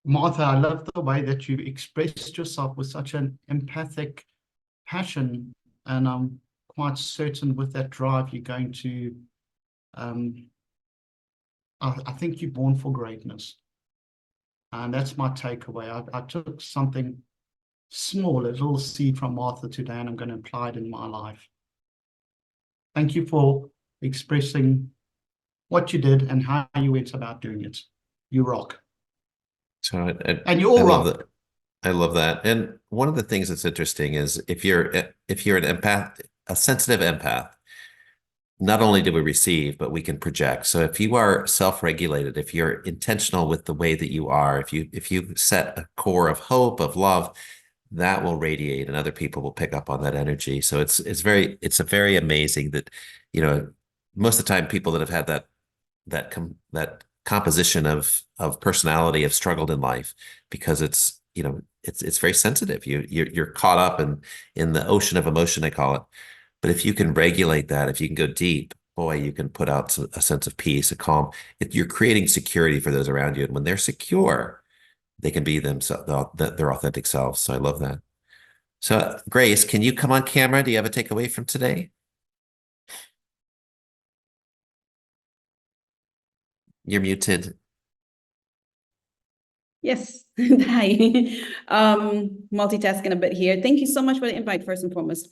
Martha, I love the way that you expressed yourself with such an empathic passion, and I'm quite certain with that drive you're going to, I think you're born for greatness. And that's my takeaway. I took something small, a little seed from Martha today, and I'm going to apply it in my life. Thank you for expressing what you did and how you went about doing it. You rock. So And you all I love rock. that. I love that. And one of the things that's interesting is if you're an empath, a sensitive empath, not only do we receive, but we can project. So if you are self-regulated, if you're intentional with the way that you are, if you set a core of hope, of love, that will radiate and other people will pick up on that energy. So it's a very amazing that, most of the time people that have had that composition of personality have struggled in life because it's very sensitive. You're caught up in the ocean of emotion, I call it. But if you can regulate that, if you can go deep, boy, you can put out a sense of peace, a calm. You're creating security for those around you. And when they're secure, they can be themselves, their authentic selves. So I love that. So Grace, can you come on camera? Do you have a takeaway from today? You're muted. Yes. Hi. Multitasking a bit here. Thank you so much for the invite, first and foremost.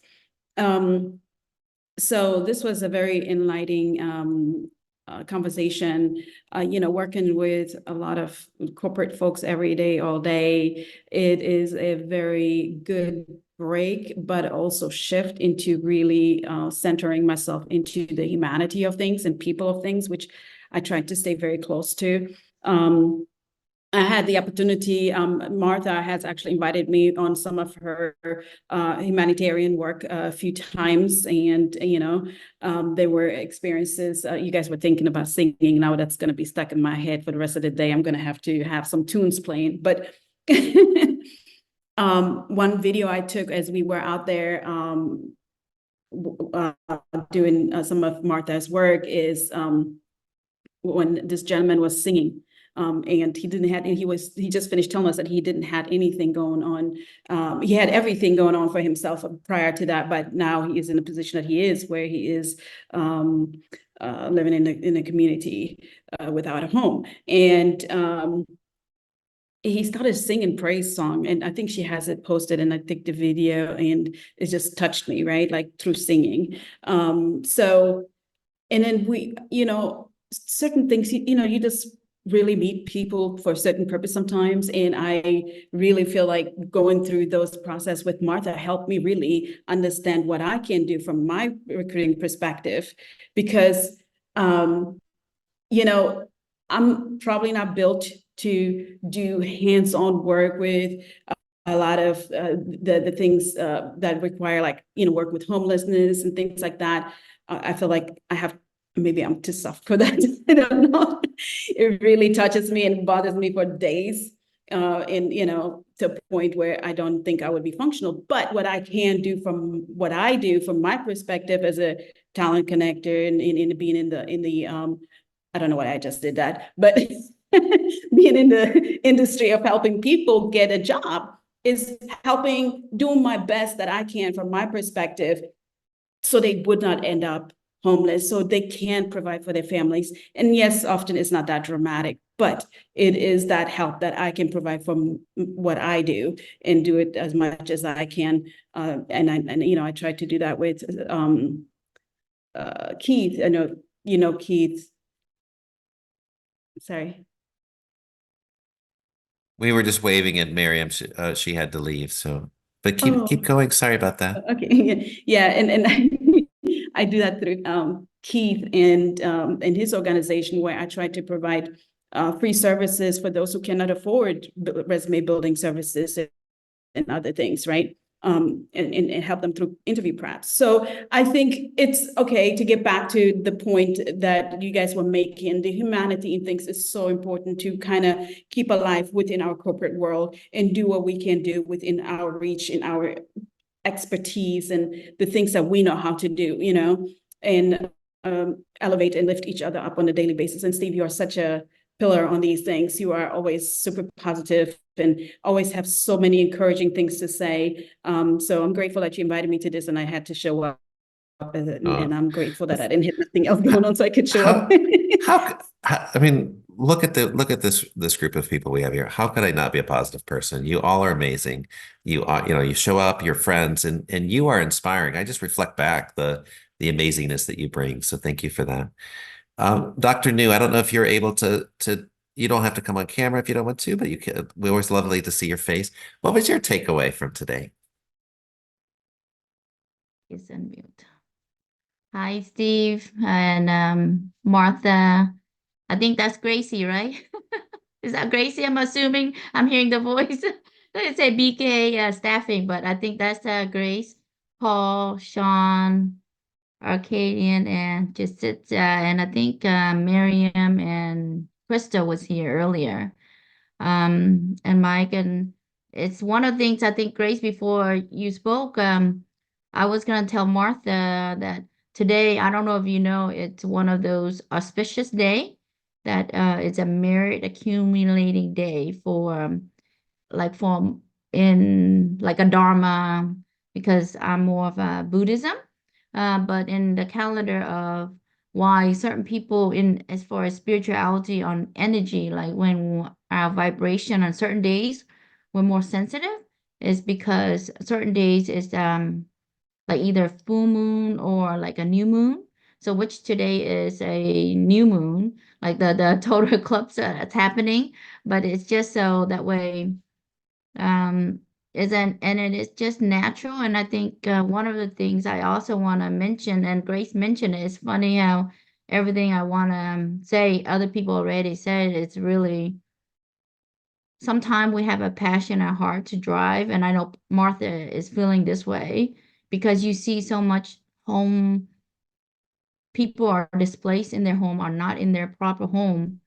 So this was a very enlightening conversation. Working with a lot of corporate folks every day, all day, it is a very good break, but also shift into really centering myself into the humanity of things and people of things, which I try to stay very close to. I had the opportunity, Martha has actually invited me on some of her humanitarian work a few times. And, there were experiences, you guys were thinking about singing. Now that's going to be stuck in my head for the rest of the day. I'm going to have some tunes playing. But one video I took as we were out there doing some of Martha's work is when this gentleman was singing. And he just finished telling us that he didn't have anything going on. He had everything going on for himself prior to that, but now he is in the position that he is, where he is living in a community without a home. And he started singing praise song, and I think she has it posted, and I think the video, and it just touched me, right? Like through singing. And then we, certain things, you just really meet people for a certain purpose sometimes. And I really feel like going through those process with Martha helped me really understand what I can do from my recruiting perspective, because, I'm probably not built to do hands-on work with a lot of the things that require, like, work with homelessness and things like that. I feel like maybe I'm too soft for that. I don't know. It really touches me and bothers me for days. And to a point where I don't think I would be functional. But what I can do from what I do from my perspective as a talent connector and in being in the I don't know why I just did that, but being in the industry of helping people get a job is doing my best that I can from my perspective, so they would not end up homeless, so they can provide for their families. And yes, often it's not that dramatic, but it is that help that I can provide from what I do, and do it as much as I can. And I try to do that with Keith. I know Keith. Sorry. We were just waving at Mariam. She had to leave, so but keep going. Sorry about that. Okay. Yeah. And I do that through Keith and his organization, where I try to provide free services for those who cannot afford resume building services and other things, right? And help them through interview prep. So I think it's okay to get back to the point that you guys were making. The humanity in things is so important to kind of keep alive within our corporate world and do what we can do within our reach, in our expertise, and the things that we know how to do, and elevate and lift each other up on a daily basis. And Steve, you are such a pillar on these things. You are always super positive and always have so many encouraging things to say. So I'm grateful that you invited me to this, and I had to show up. And I'm grateful that I didn't have nothing else going on, so I could show up. I mean, look at this group of people we have here. How could I not be a positive person? You all are amazing. You are, you show up, you're friends, and you are inspiring. I just reflect back the amazingness that you bring. So thank you for that. Dr. New, I don't know if you're able to, you don't have to come on camera if you don't want to, but you can. We always lovely to see your face. What was your takeaway from today? It's unmute. Hi, Steve and Martha. I think that's Gracie, right? Is that Gracie? I'm assuming I'm hearing the voice. Let's say BK staffing, but I think that's Grace, Paul, Shawn, Arcadian, and and I think Mariam and Krista was here earlier. And Mike, and it's one of the things I think, Grace, before you spoke, I was gonna tell Martha that today, I don't know if you know, it's one of those auspicious day that it's a merit accumulating day for in like a Dharma, because I'm more of a Buddhism, but in the calendar of why certain people in as far as spirituality on energy, like when our vibration on certain days we're more sensitive, is because certain days is like either full moon or like a new moon. So which today is a new moon, like the total eclipse that's happening, but it's just so that way isn't, and it is just natural. And I think one of the things I also want to mention, and Grace mentioned it, it's funny how everything I want to say, other people already said. It's really, sometimes we have a passion at heart to drive, and I know Martha is feeling this way, because you see so much home, people are displaced in their home, are not in their proper home,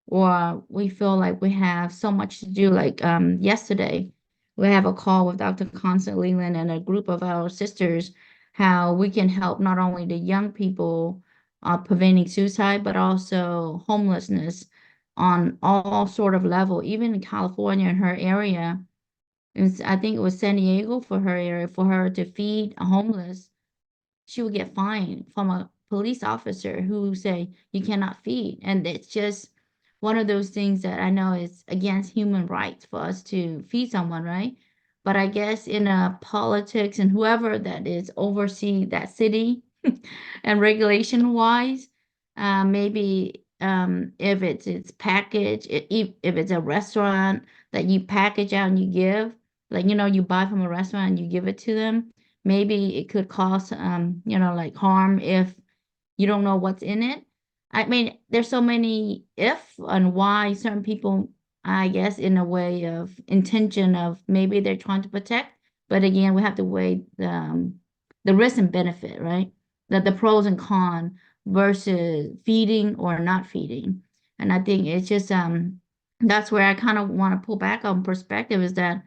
or we feel like we have so much to do. Like yesterday, we have a call with Dr. Constance Leland and a group of our sisters, how we can help not only the young people preventing suicide, but also homelessness on all sort of level, even in California, in her area. And I think it was San Diego for her area, for her to feed a homeless, she would get fined from a police officer who say you cannot feed. And it's just one of those things that I know is against human rights for us to feed someone, right? But I guess in politics and whoever that is oversee that city and regulation wise, maybe if it's packaged, if it's a restaurant that you package out and you give, like, you buy from a restaurant and you give it to them, maybe it could cause, like harm if you don't know what's in it. I mean, there's so many if and why certain people, I guess, in a way of intention of maybe they're trying to protect, but again, we have to weigh the risk and benefit, right? The pros and cons versus feeding or not feeding. And I think it's just that's where I kind of want to pull back on perspective, is that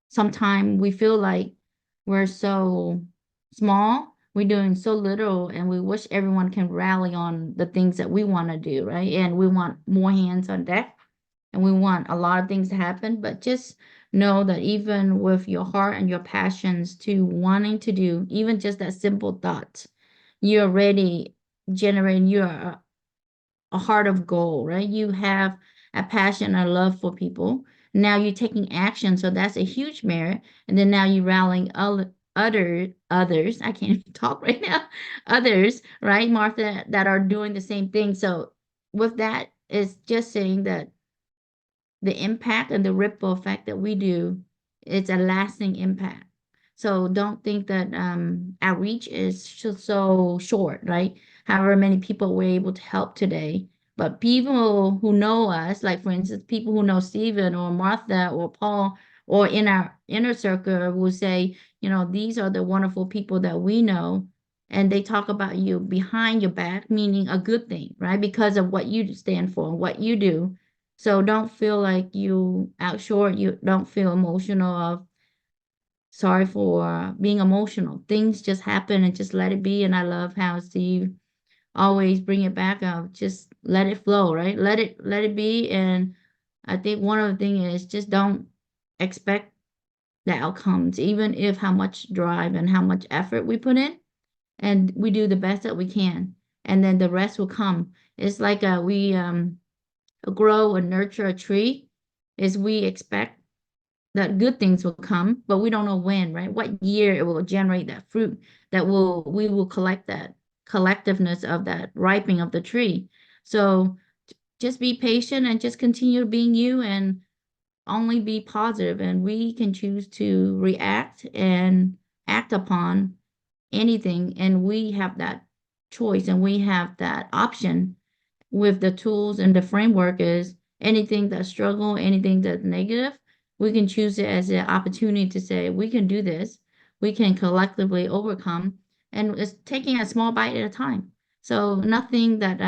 sometimes we feel like we're so small, we're doing so little, and we wish everyone can rally on the things that we want to do, right? And we want more hands on deck, and we want a lot of things to happen, but just know that even with your heart and your passions to wanting to do even just that simple thought, you're already generating a heart of gold, right? You have a passion, a love for people. Now you're taking action, so that's a huge merit. And then now you're rallying others. I can't even talk right now. Others, right, Martha, that are doing the same thing. So with that, it's just saying that the impact and the ripple effect that we do, it's a lasting impact. So don't think that outreach is so short, right? However many people we're able to help today. But people who know us, like for instance, people who know Stephen or Martha or Paul, or in our inner circle will say, these are the wonderful people that we know. And they talk about you behind your back, meaning a good thing, right? Because of what you stand for, what you do. So don't feel like you outshort, you don't feel emotional of sorry for being emotional. Things just happen and just let it be. And I love how Steve always bring it back of just let it flow, right? Let it be. And I think one of the things is just don't expect the outcomes, even if how much drive and how much effort we put in, and we do the best that we can. And then the rest will come. It's like we grow and nurture a tree, is we expect that good things will come, but we don't know when, right? What year it will generate that fruit that we will collect that collectiveness of that ripening of the tree. So just be patient and just continue being you and only be positive, and we can choose to react and act upon anything, and we have that choice and we have that option with the tools, and the framework is anything that's struggle, anything that's negative, we can choose it as an opportunity to say, we can do this, we can collectively overcome, and it's taking a small bite at a time. So nothing that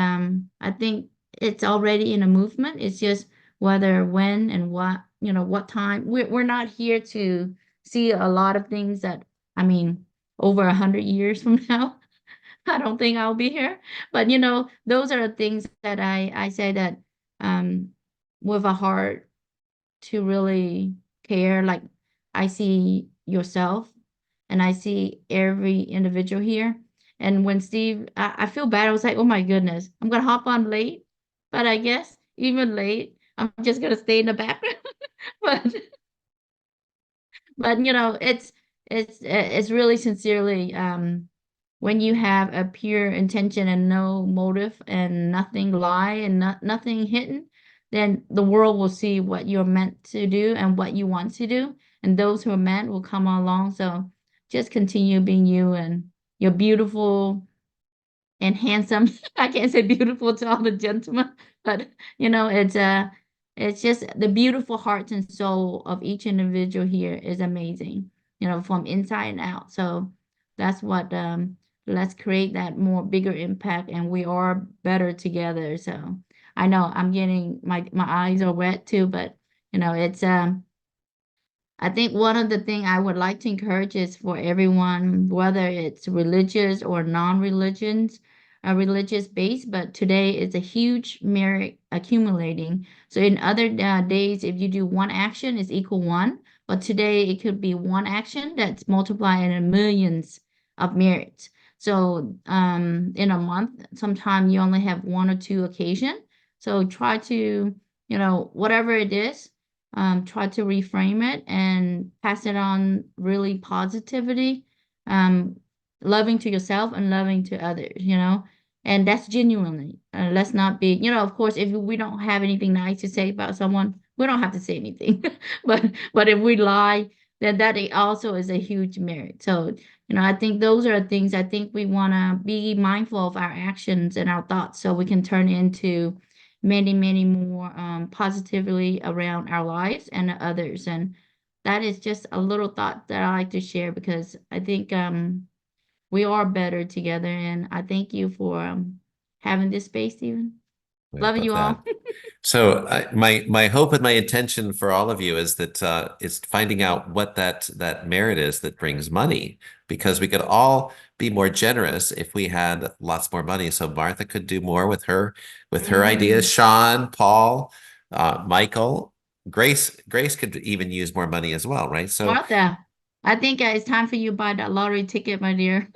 I think it's already in a movement. It's just whether, when, and what time. We're not here to see a lot of things that, I mean, over 100 years from now. I don't think I'll be here. But those are the things that I say that with a heart to really care. Like I see yourself and I see every individual here. And when Steve, I feel bad. I was like, oh my goodness, I'm gonna hop on late. But I guess even late, I'm just gonna stay in the background. but it's really sincerely when you have a pure intention and no motive and nothing lie and nothing hidden, then the world will see what you're meant to do and what you want to do, and those who are meant will come along. So just continue being you, and you're beautiful and handsome. I can't say beautiful to all the gentlemen, but it's just the beautiful heart and soul of each individual here is amazing, from inside and out. So that's what let's create that more bigger impact, and we are better together. So I know I'm getting my eyes are wet too, but it's I think one of the things I would like to encourage is for everyone, whether it's religious or non-religions, religious based, but today is a huge merit accumulating. So in other days, if you do one action, it's equal one, but today it could be one action that's multiplied in millions of merits. So in a month, sometimes you only have one or two occasions. So try to, whatever it is, try to reframe it and pass it on really positivity, loving to yourself and loving to others, And that's genuinely, let's not be, of course, if we don't have anything nice to say about someone, we don't have to say anything. But if we lie, then that also is a huge merit. So, I think those are things I think we want to be mindful of our actions and our thoughts so we can turn into many, many more positively around our lives and others. And that is just a little thought that I like to share because I think we are better together. And I thank you for having this space, Stephen. I Love love you all. that. So my hope and my intention for all of you is that is finding out what that merit is that brings money, because we could all be more generous if we had lots more money. So Martha could do more with her ideas. Shawn, Paul, Michael, Grace could even use more money as well, right? So Martha, I think it's time for you to buy that lottery ticket, my dear.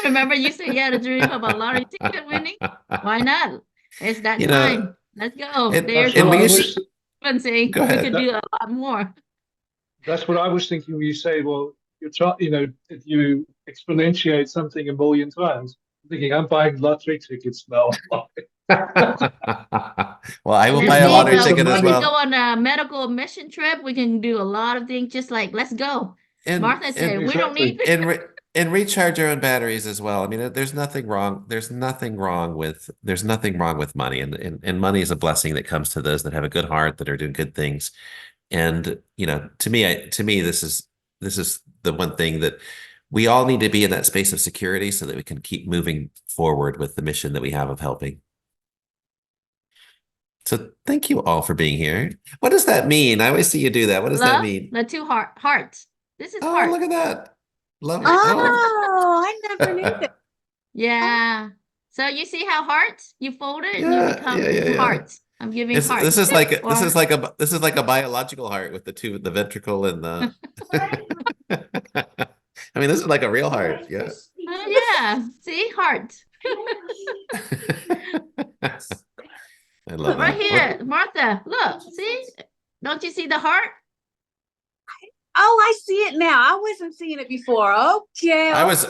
Remember you said you had a dream of a lottery ticket winning? Why not? It's that you know, time. Let's go. and, There's and what we I used wish. to, one saying go we ahead. could do a lot more. That's what I was thinking when you say, well, if you exponentiate something a million times, I'm thinking I'm buying lottery tickets now. Well, I will Let's buy a see, lottery Some ticket we as money. can go well. on a medical mission trip. We can do a lot of things just like, let's go. Martha said, we don't Exactly. need And recharge your own batteries as well. I mean, there's nothing wrong. There's nothing wrong with money, and money is a blessing that comes to those that have a good heart, that are doing good things. And to me, this is the one thing that we all need to be in, that space of security, so that we can keep moving forward with the mission that we have of helping. So thank you all for being here. What does that mean? I always see you do that. What does that love mean? the two hearts. This is Oh, heart. look at that. Love it. Oh, I never knew that. Yeah. So you see how hearts, you fold it and you Yeah, become yeah. hearts. I'm giving This hearts. is like Or this is like a biological heart with the ventricle and the. I mean, this is like a real heart. Yeah. yeah, see hearts. I love Right that. here, Martha, look, see? Don't you see the heart? Oh, I see it now. I wasn't seeing it before. Okay. I was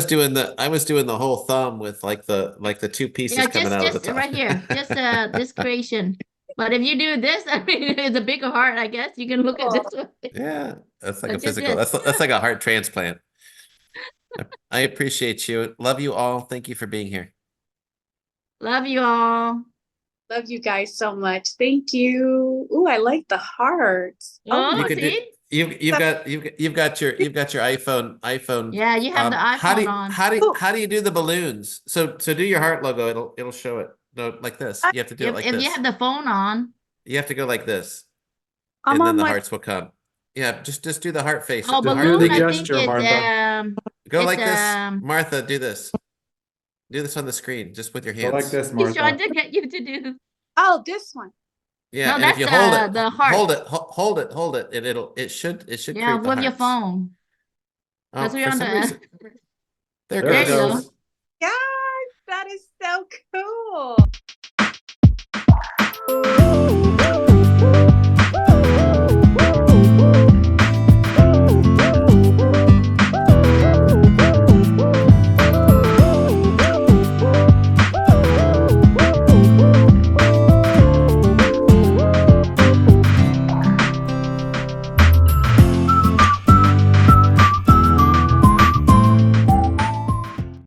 doing the whole thumb with like the two pieces Yeah, coming out of the just top. right here, just this creation. But if you do this, I mean, it's a bigger heart, I guess. You can look at this one. Yeah, that's like But a just physical. this. That's like a heart transplant. I appreciate you. Love you all. Thank you for being here. Love you all. Love you guys so much. Thank you. Ooh, I like the hearts. Oh, You my. could do. see? You've got your iPhone. Yeah, you have the iPhone on. How do you do the balloons? So do your heart logo. It'll show it. No, like this. You have to do it like If you this. have the phone on. You have to go like this, I'm and then on the my. hearts will come. Yeah, just do the heart face. Oh, The heart do the balloon, I thing. think gesture, is Martha. Go it's like this, Martha. Do this. Do this on the screen, just with your Go like hands. this, he's trying Martha. to get you to do. Oh, this one. Yeah, No, and if that's you hold it, the heart. hold it, and it should Yeah, create the with your hearts. phone. Oh, Because we're for on some the reason, there There there it you goes. go. goes. Guys, that is so cool.